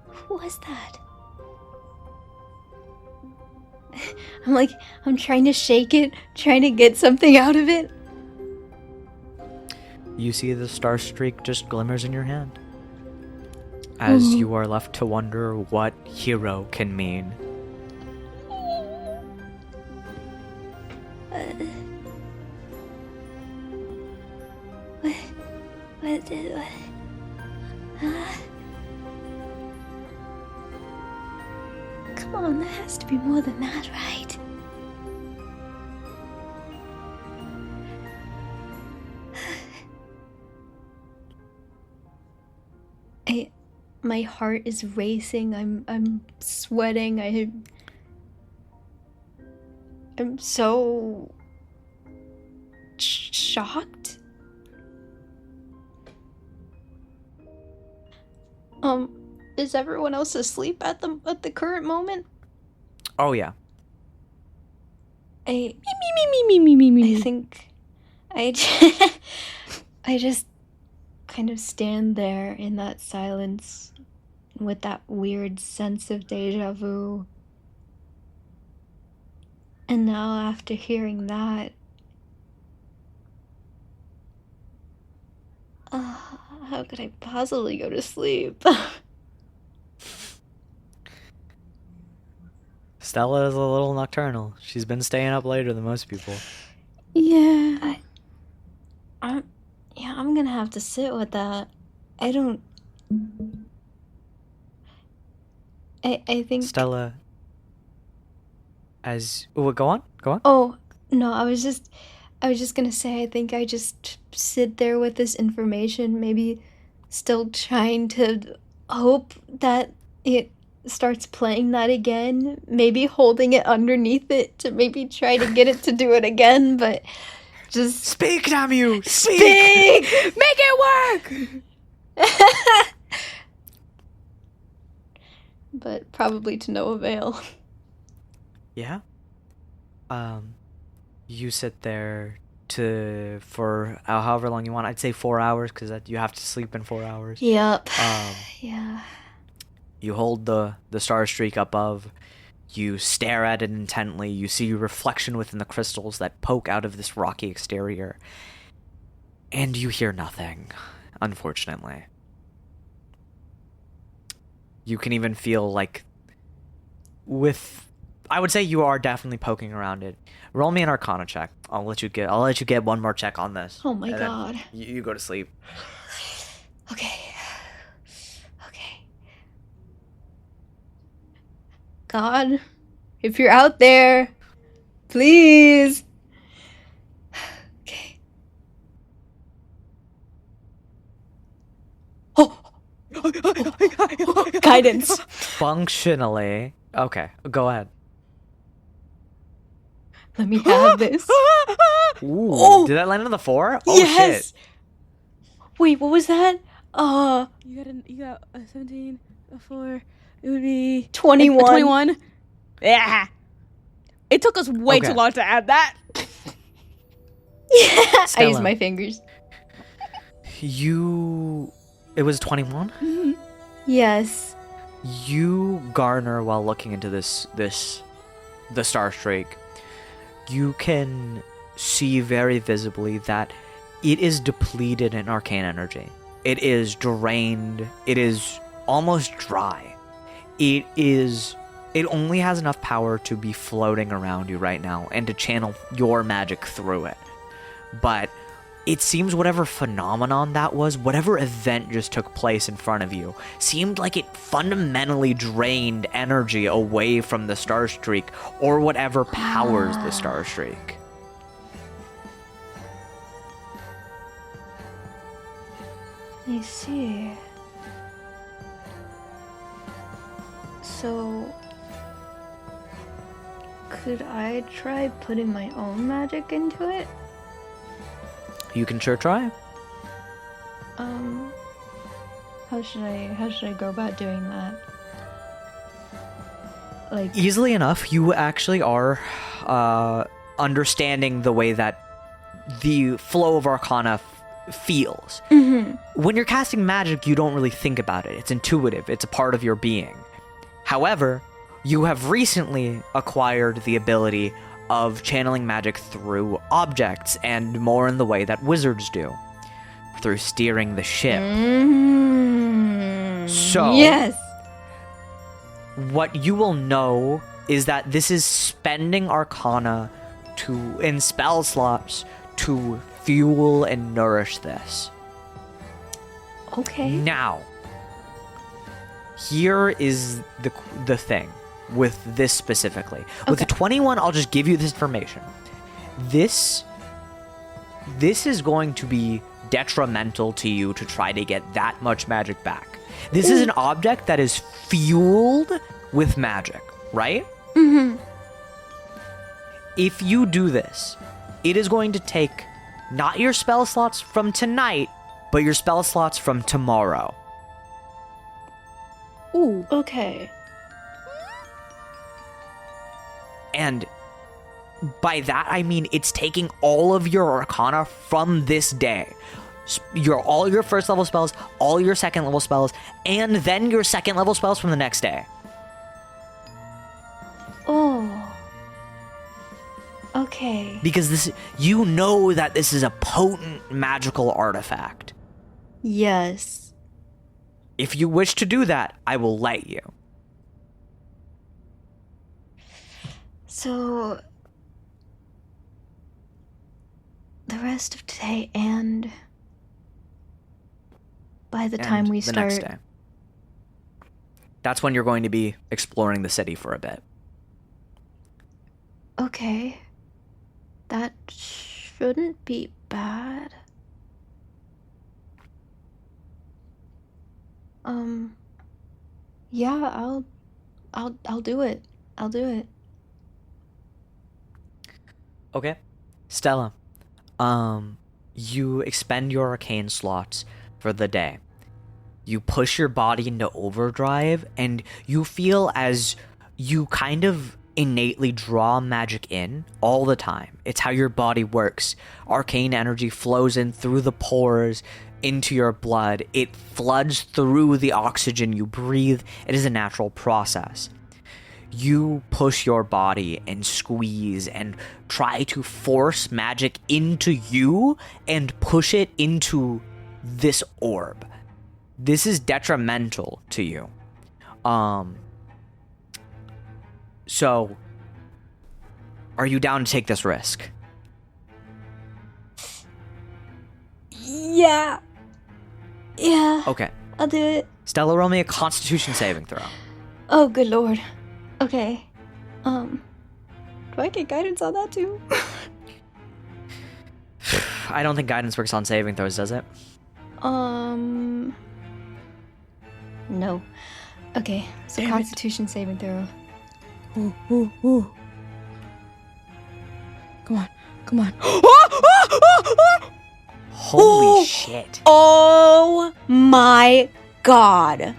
Who was that? I'm trying to shake it, trying to get something out of it. You see the star streak just glimmers in your hand. As you are left to wonder what hero can mean. Come on, there has to be more than that, right? My heart is racing. I'm sweating. I'm so shocked. Is everyone else asleep at the current moment? Oh yeah. I Me. think I just kind of stand there in that silence with that weird sense of deja vu. And now after hearing that, how could I possibly go to sleep? Stella is a little nocturnal. She's been staying up later than most people. Yeah. I'm gonna have to sit with that. I don't. I think. Stella, go on. Oh no, I was just gonna say. I think I just sit there with this information, maybe still trying to hope that it starts playing that again. Maybe holding it underneath it to maybe try to get it to do it again, but just Speak, damn you! speak. Make it work! But probably to no avail. Yeah. You sit there for however long you want. I'd say 4 hours because you have to sleep in 4 hours. Yep. Um, Yeah. You hold the star streak above. You stare at it intently. You see your reflection within the crystals that poke out of this rocky exterior. And you hear nothing, unfortunately. You can even feel like I would say you are definitely poking around it. Roll me an Arcana check. I'll let you get one more check on this. Oh my and then god. You go to sleep. Okay. God, if you're out there, please. Okay. Oh. Guidance. Functionally. Okay, go ahead. Let me have this. Ooh, Oh! did that land on the 4? Oh Yes. shit. Wait, what was that? You got a 17, a 4. It would be 21. 21. Yeah. It took us way Okay. too long to add that. I use Stella. my fingers. It was 21? Yes. You garner while looking into the star streak. You can see very visibly that it is depleted in arcane energy. It is drained. It is almost dry. It only has enough power to be floating around you right now and to channel your magic through it. But it seems whatever phenomenon that was, whatever event just took place in front of you, seemed like it fundamentally drained energy away from the star streak or whatever powers the star streak. I see. So, could I try putting my own magic into it? You can sure try. How should I go about doing that? Like, Easily enough, you actually are understanding the way that the flow of Arcana feels. When you're casting magic, you don't really think about it. It's intuitive. It's a part of your being. However, you have recently acquired the ability of channeling magic through objects and more in the way that wizards do, through steering the ship. So, yes. what you will know is that this is spending Arcana in spell slots to fuel and nourish this. Okay. Now, here is the thing with this specifically. With the 21, I'll just give you this information. This is going to be detrimental to you to try to get that much magic back. This is an object that is fueled with magic, right? If you do this, it is going to take not your spell slots from tonight, but your spell slots from tomorrow. Ooh. Okay. And by that, I mean it's taking all of your Arcana from this day. All your first level spells, all your second level spells, and then your second level spells from the next day. Oh. Okay. Because you know that this is a potent magical artifact. Yes. If you wish to do that, I will let you. So, the rest of today and by the time And we the start. next day. That's when you're going to be exploring the city for a bit. Okay. That shouldn't be bad. Yeah, I'll do it. I'll do it. Okay. Stella, you expend your arcane slots for the day. You push your body into overdrive, and you feel as you kind of innately draw magic in all the time. It's how your body works. Arcane energy flows in through the pores into your blood. It floods through the oxygen you breathe. It is a natural process. You push your body and squeeze and try to force magic into you and push it into this orb. This is detrimental to you. So, are you down to take this risk? Yeah. Yeah. Okay. I'll do it. Stella, roll me a Constitution saving throw. Oh, good lord. Okay. Do I get guidance on that too? I don't think guidance works on saving throws, does it? No. Okay, so Damn it. Constitution saving throw. Ooh. Come on. Come on. Holy shit. Oh my god.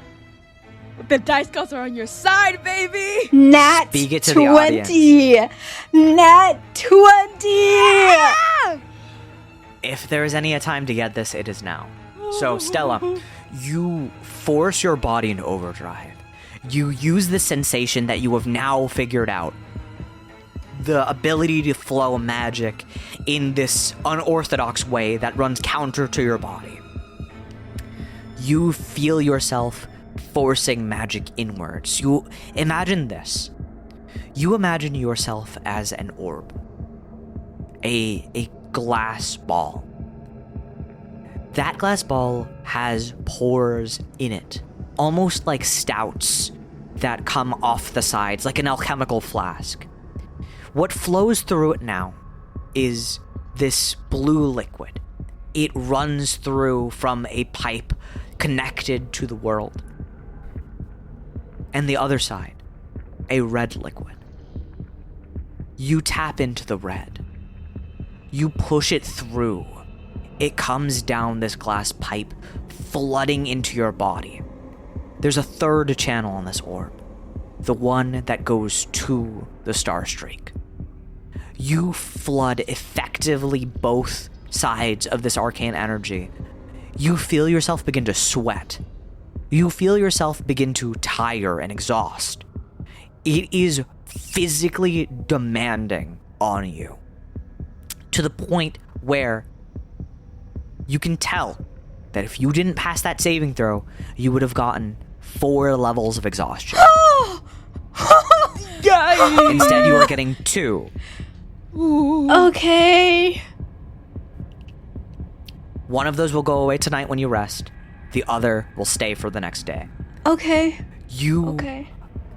The dice gods are on your side, baby. Nat Speak it to the audience. 20. Nat 20. If there is any time to get this, it is now. So, Stella, you force your body into overdrive. You use the sensation that you have now figured out. The ability to flow magic in this unorthodox way that runs counter to your body. You feel yourself forcing magic inwards. You imagine this. You imagine yourself as an orb. A glass ball. That glass ball has pores in it, almost like stouts that come off the sides, like an alchemical flask. What flows through it now is this blue liquid. It runs through from a pipe connected to the world. And the other side, a red liquid. You tap into the red. You push it through. It comes down this glass pipe, flooding into your body. There's a third channel on this orb, the one that goes to the star streak. You flood effectively both sides of this arcane energy. You feel yourself begin to sweat. You feel yourself begin to tire and exhaust. It is physically demanding on you, to the point where you can tell that if you didn't pass that saving throw, you would have gotten 4 levels of exhaustion. Instead, you are getting 2. Okay. One of those will go away tonight when you rest. The other will stay for the next day. Okay. You Okay.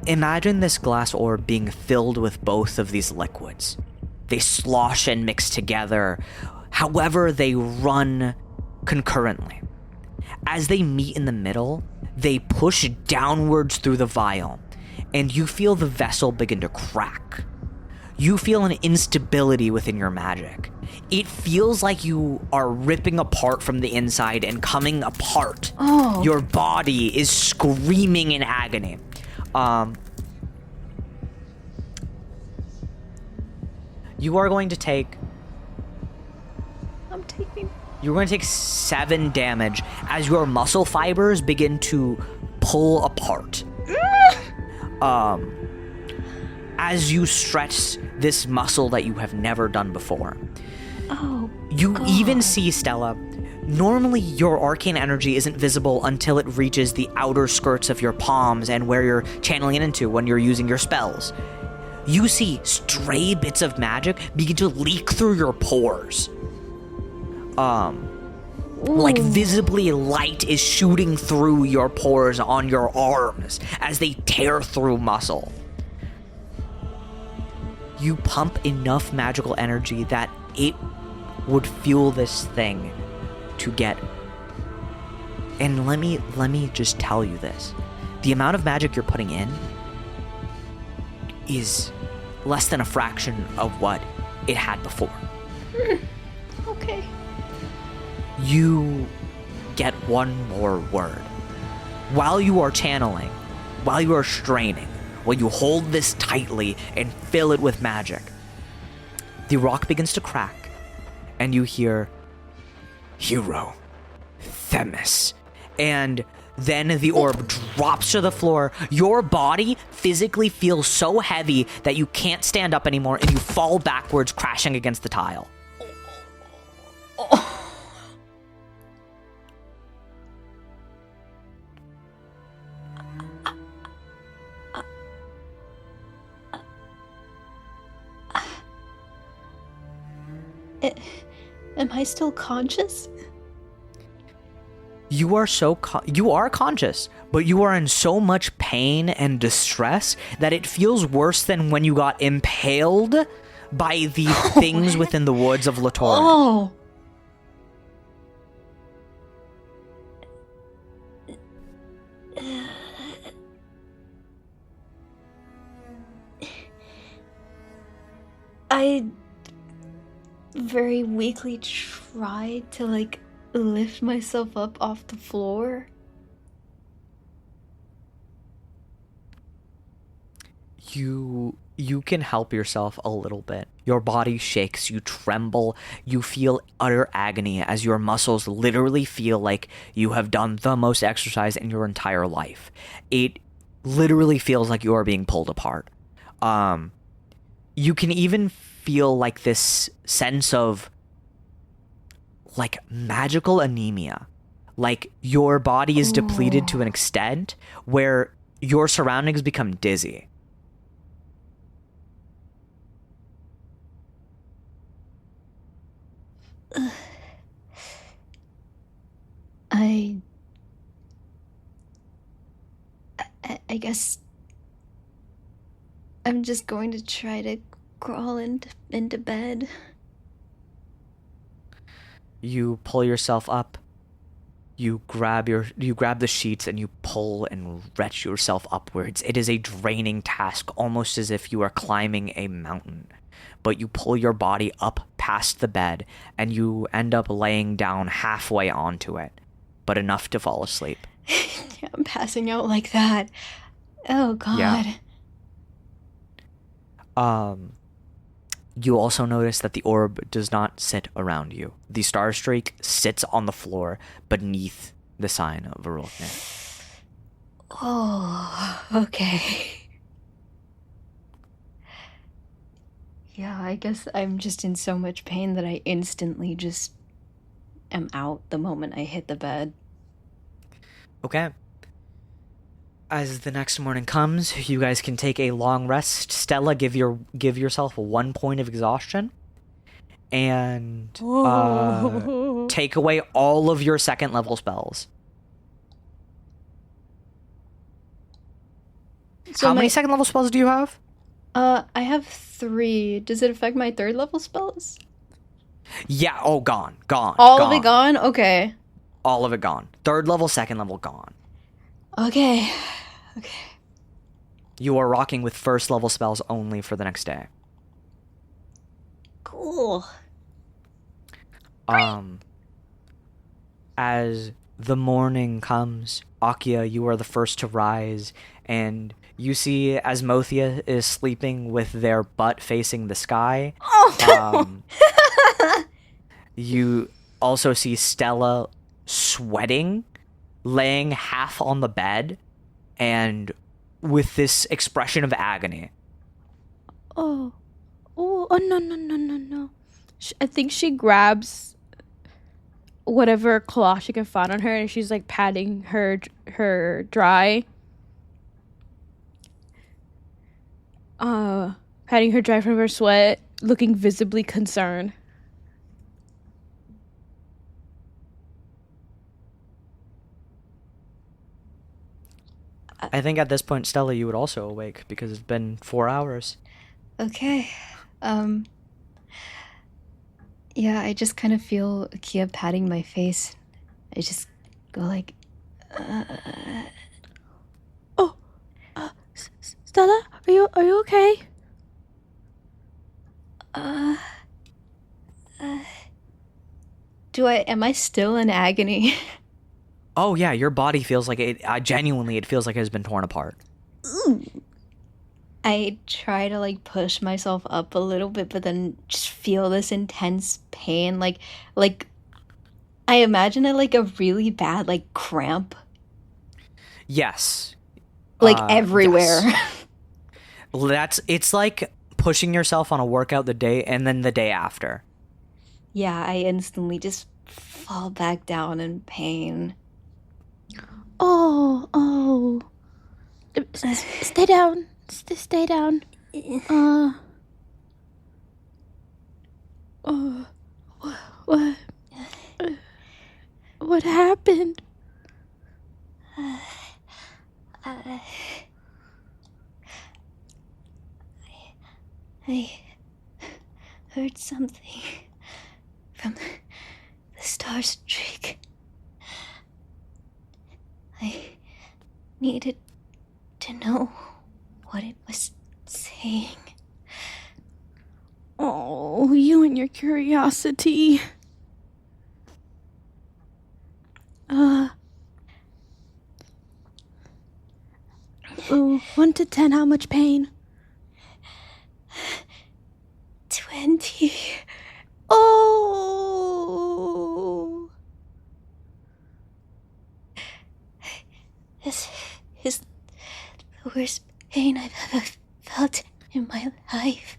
imagine this glass orb being filled with both of these liquids. They slosh and mix together. However, they run concurrently. As they meet in the middle, they push downwards through the vial, and you feel the vessel begin to crack. You feel an instability within your magic. It feels like you are ripping apart from the inside and coming apart. Oh. Your body is screaming in agony. You are going to take... I'm taking. You're going to take 7 damage as your muscle fibers begin to pull apart. As you stretch this muscle that you have never done before. Oh. You God. even see, Stella, normally your arcane energy isn't visible until it reaches the outer skirts of your palms and where you're channeling it into when you're using your spells. you see stray bits of magic begin to leak through your pores. Like visibly light is shooting through your pores on your arms as they tear through muscle. You pump enough magical energy that it would fuel this thing to get. And let me just tell you this. The amount of magic you're putting in is less than a fraction of what it had before. Okay. You get one more word. While you are channeling, while you are straining, while you hold this tightly and fill it with magic, the rock begins to crack, and you hear, Hero, Themis. And then the orb drops to the floor. Your body physically feels so heavy that you can't stand up anymore, and you fall backwards, crashing against the tile. Am I still conscious? You are you are conscious, but you are in so much pain and distress that it feels worse than when you got impaled by the things within the woods of Latour. Oh. I very weakly tried to lift myself up off the floor. You can help yourself a little bit. Your body shakes, you tremble, you feel utter agony as your muscles literally feel like you have done the most exercise in your entire life. It literally feels like you are being pulled apart. You can even feel like this sense of magical anemia. Like your body is depleted to an extent where your surroundings become dizzy. I guess I'm just going to try to crawl into bed. You pull yourself up. You grab the sheets and you pull and wrench yourself upwards. It is a draining task, almost as if you are climbing a mountain. But you pull your body up past the bed and you end up laying down halfway onto it, but enough to fall asleep. I'm passing out like that. Oh, God. Yeah. You also notice that the orb does not sit around you. The star streak sits on the floor beneath the sign of Varulkne. Oh, okay. Yeah, I guess I'm just in so much pain that I instantly just am out the moment I hit the bed. Okay. As the next morning comes, you guys can take a long rest. Stella, give yourself 1 point of exhaustion, and take away all of your second level spells. So How many second level spells do you have? I have 3. Does it affect my 3rd level spells? Yeah. Oh, gone. All of it gone? Okay. All of it gone. 3rd level, 2nd level gone. Okay. You are rocking with 1st level spells only for the next day. Cool. As the morning comes, Akia, you are the first to rise, and you see Asmothia is sleeping with their butt facing the sky. You also see Stella sweating, laying half on the bed, and with this expression of agony. Oh, no. I think she grabs whatever cloth she can find on her, and she's like patting her dry. patting her dry from her sweat, looking visibly concerned. I think at this point, Stella, you would also awake because it's been 4 hours. Okay. Yeah, I just kind of feel Akia patting my face. I just go like, Stella, are you okay? am I still in agony? Oh yeah, your body feels like it. Genuinely, it feels like it has been torn apart. I try to like push myself up a little bit, but then just feel this intense pain. Like I imagine it like a really bad like cramp, Yes. like everywhere. Yes. It's like pushing yourself on a workout the day and then the day after. Yeah, I instantly just fall back down in pain. Oh. Stay down. Stay down. What happened? I heard something from the star streak. I needed to know what it was saying. Oh, you and your curiosity. 1 to 10, how much pain? 20. Oh. This is the worst pain I've ever felt in my life.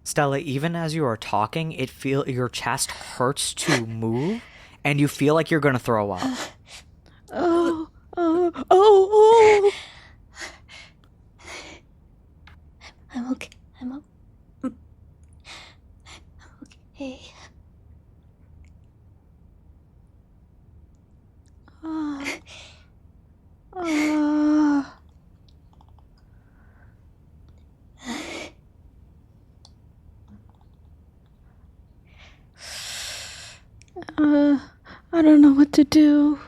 Stella, even as you are talking, your chest hurts to move, and you feel like you're gonna throw up. Oh. I'm okay. I'm okay. I don't know what to do.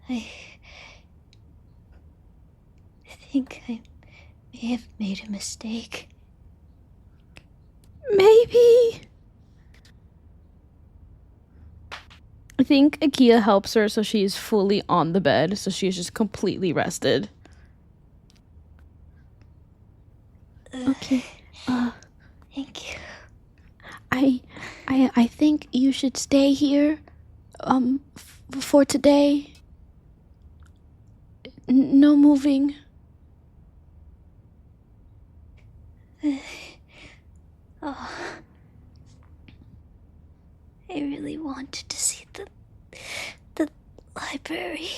I think I may have made a mistake. Maybe. I think Akia helps her so she's fully on the bed, so she's just completely rested. Okay. Thank you. I think you should stay here for today. No moving. Oh, I really wanted to see the library.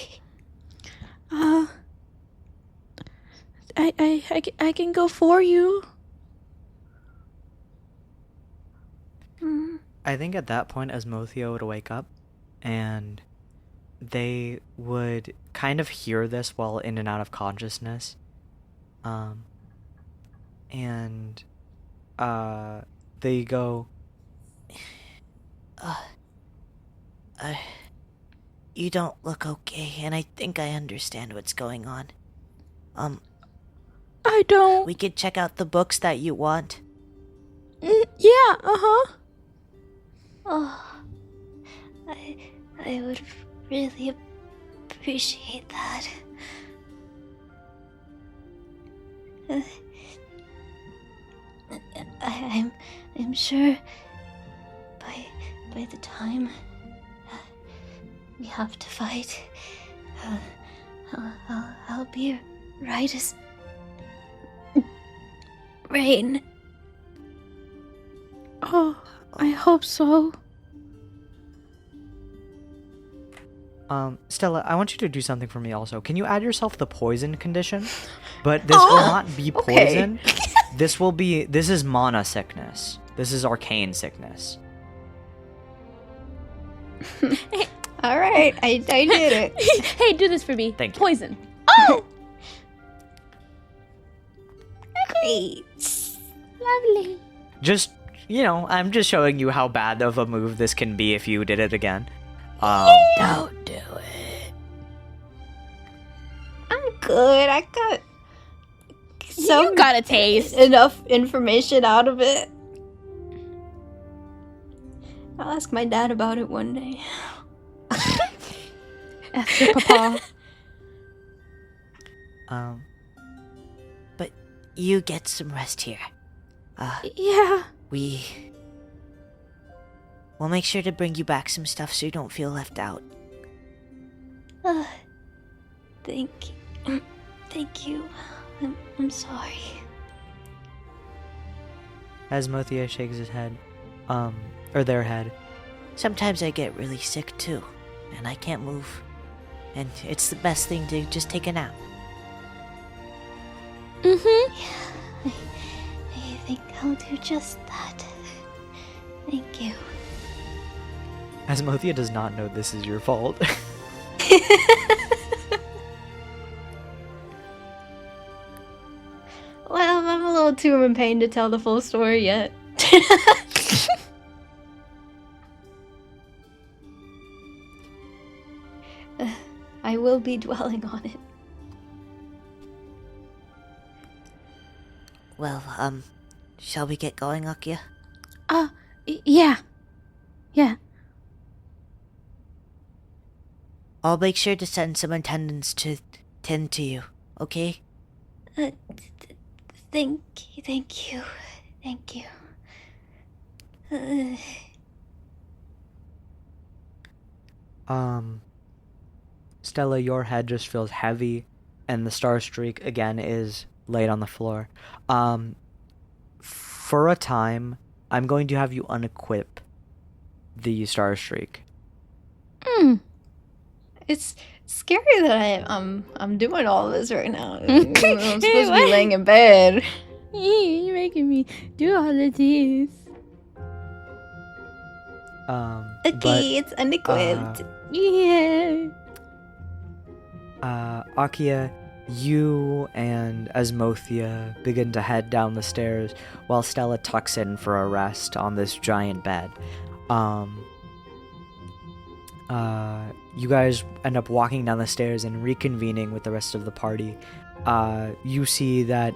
I can go for you. I think at that point, Asmothia would wake up, and they would kind of hear this while in and out of consciousness. They go, You don't look okay, and I think I understand what's going on. I don't. We could check out the books that you want. Yeah, Oh, I would really appreciate that. I'm sure by the time we have to fight, I'll be right as rain. Oh, I hope so. Stella, I want you to do something for me also. Can you add yourself the poison condition? But this will not be poison. This is mana sickness. This is arcane sickness. All right, I did it. Hey, do this for me. Thank you. Poison. Oh! Great. Lovely. Just, I'm just showing you how bad of a move this can be if you did it again. Don't do it. I'm good. I got You got a taste. enough information out of it. I'll ask my dad about it one day. After Papa. But you get some rest here. Yeah. We'll make sure to bring you back some stuff so you don't feel left out. Thank you. I'm sorry. As Mothia shakes his head, or their head. Sometimes I get really sick too, and I can't move. And it's the best thing to just take a nap. Mm-hmm. I think I'll do just that. Thank you. As Mothia does not know this is your fault. Well, I'm a little too in pain to tell the full story yet. I will be dwelling on it. Well, shall we get going, Akia? Yeah. Yeah. I'll make sure to send some attendants to tend to you, okay? Thank you. Stella, your head just feels heavy, and the star streak again is laid on the floor. For a time, I'm going to have you unequip the star streak. It's scary that I'm doing all this right now. I'm supposed to be laying in bed. You're making me do all of this. Okay, it's unequipped. Yeah. Akia, you and Asmothia begin to head down the stairs while Stella tucks in for a rest on this giant bed. You guys end up walking down the stairs and reconvening with the rest of the party. You see that,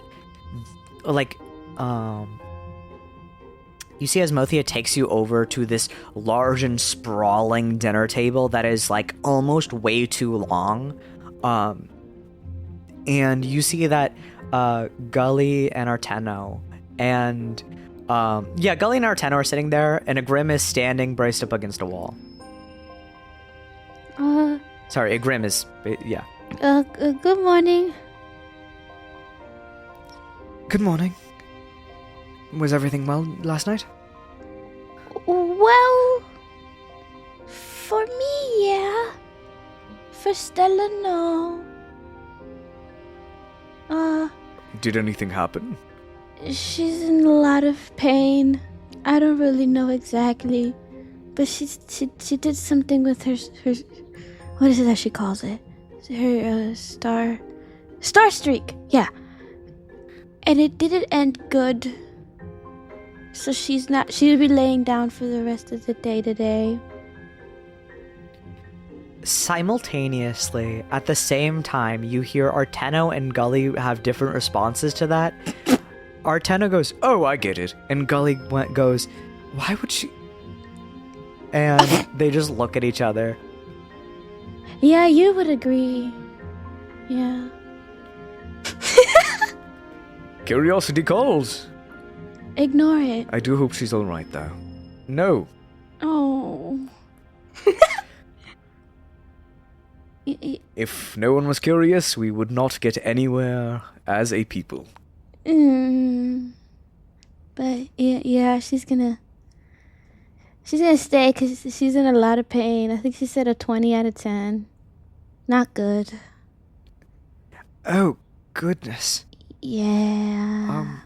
you see Asmothia takes you over to this large and sprawling dinner table that is, almost way too long. And you see that, Gully and Arteno and, Gully and Arteno are sitting there, and a Grim is standing braced up against a wall. Sorry, a Grim is, yeah. Good morning. Good morning. Was everything well last night? Well, for me, yeah. For Stella, no. Did anything happen? She's in a lot of pain. I don't really know exactly, but she did something with her what is it that she calls it? Her star streak. Yeah, and it didn't end good. So she'll be laying down for the rest of the day today. Simultaneously, at the same time, you hear Arteno and Gully have different responses to that. Arteno goes, "Oh, I get it," and Gully goes, "Why would she?" And they just look at each other. Yeah, you would agree. Yeah. Curiosity calls. Ignore it. I do hope she's alright, though. No. Oh. If no one was curious, we would not get anywhere as a people. But yeah, she's gonna She's gonna stay because she's in a lot of pain. I think she said a 20 out of 10. Not good. Oh, goodness. Yeah.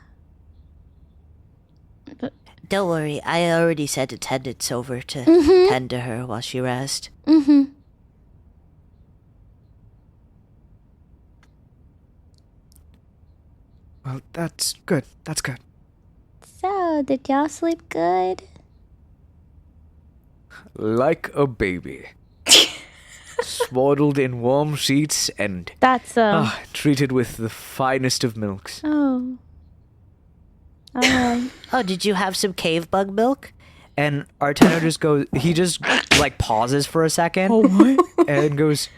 Don't worry, I already sent attendants over to tend to her while she rests. Mm-hmm. Well, that's good. That's good. So, did y'all sleep good? Like a baby. Swaddled in warm sheets and That's treated with the finest of milks. Oh. Oh, did you have some cave bug milk? And Arteno just goes, he just like pauses for a second. Oh, what? And goes,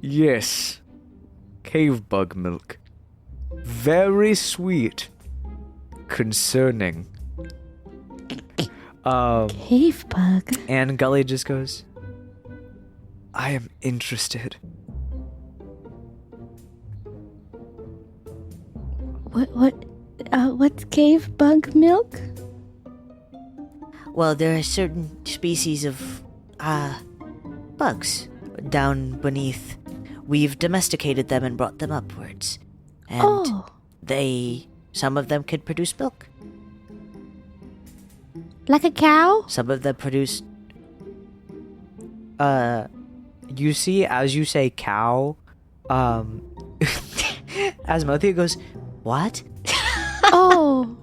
Yes. Cave bug milk. Very sweet. Concerning. Cave bug. And Gully just goes, I am interested. What's cave bug milk? Well, there are certain species of, bugs down beneath. We've domesticated them and brought them upwards. And some of them could produce milk. Like a cow? Some of them produce... You see, as you say cow, Asmothea goes, what? Oh.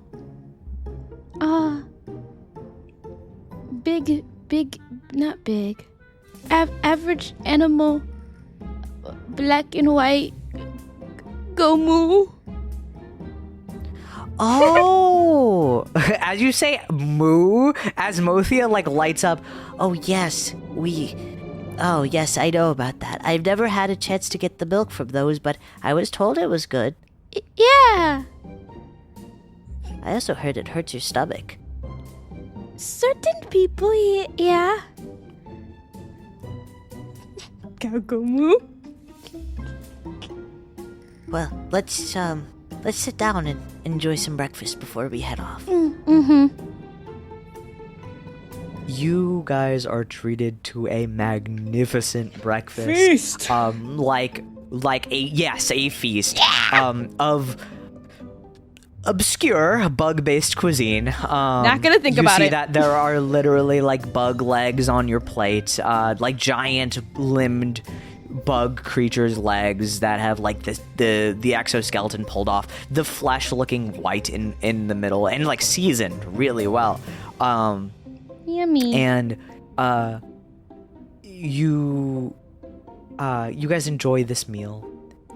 Big, not big. Average animal, black and white, go moo. Oh, as you say moo, Asmothea like lights up. Oh, yes, I know about that. I've never had a chance to get the milk from those, but I was told it was good. Yeah. I also heard it hurts your stomach. Certain people, yeah. Go moo. Well, let's sit down and enjoy some breakfast before we head off. Mm-hmm. You guys are treated to a magnificent breakfast. Feast! Like a feast. Of obscure bug-based cuisine. Not gonna think about You see it. that there are literally like bug legs on your plate, like giant limbed bug creatures' legs that have like the exoskeleton pulled off, the flesh looking white in the middle and like seasoned really well. Yummy. And you guys enjoy this meal,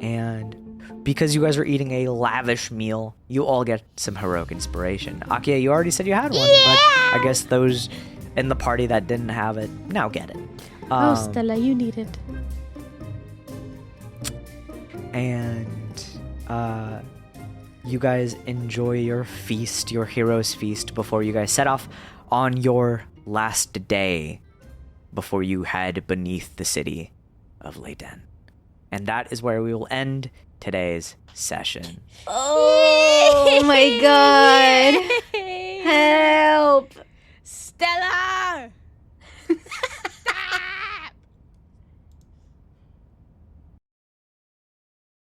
and because you guys are eating a lavish meal, you all get some heroic inspiration. Akia, you already said you had one, but I guess those in the party that didn't have it now get it. Stella, you need it. And you guys enjoy your feast, your hero's feast, before you guys set off on your last day before you head beneath the city of Leyden. And that is where we will end today's session. Oh my god. Help. Stella!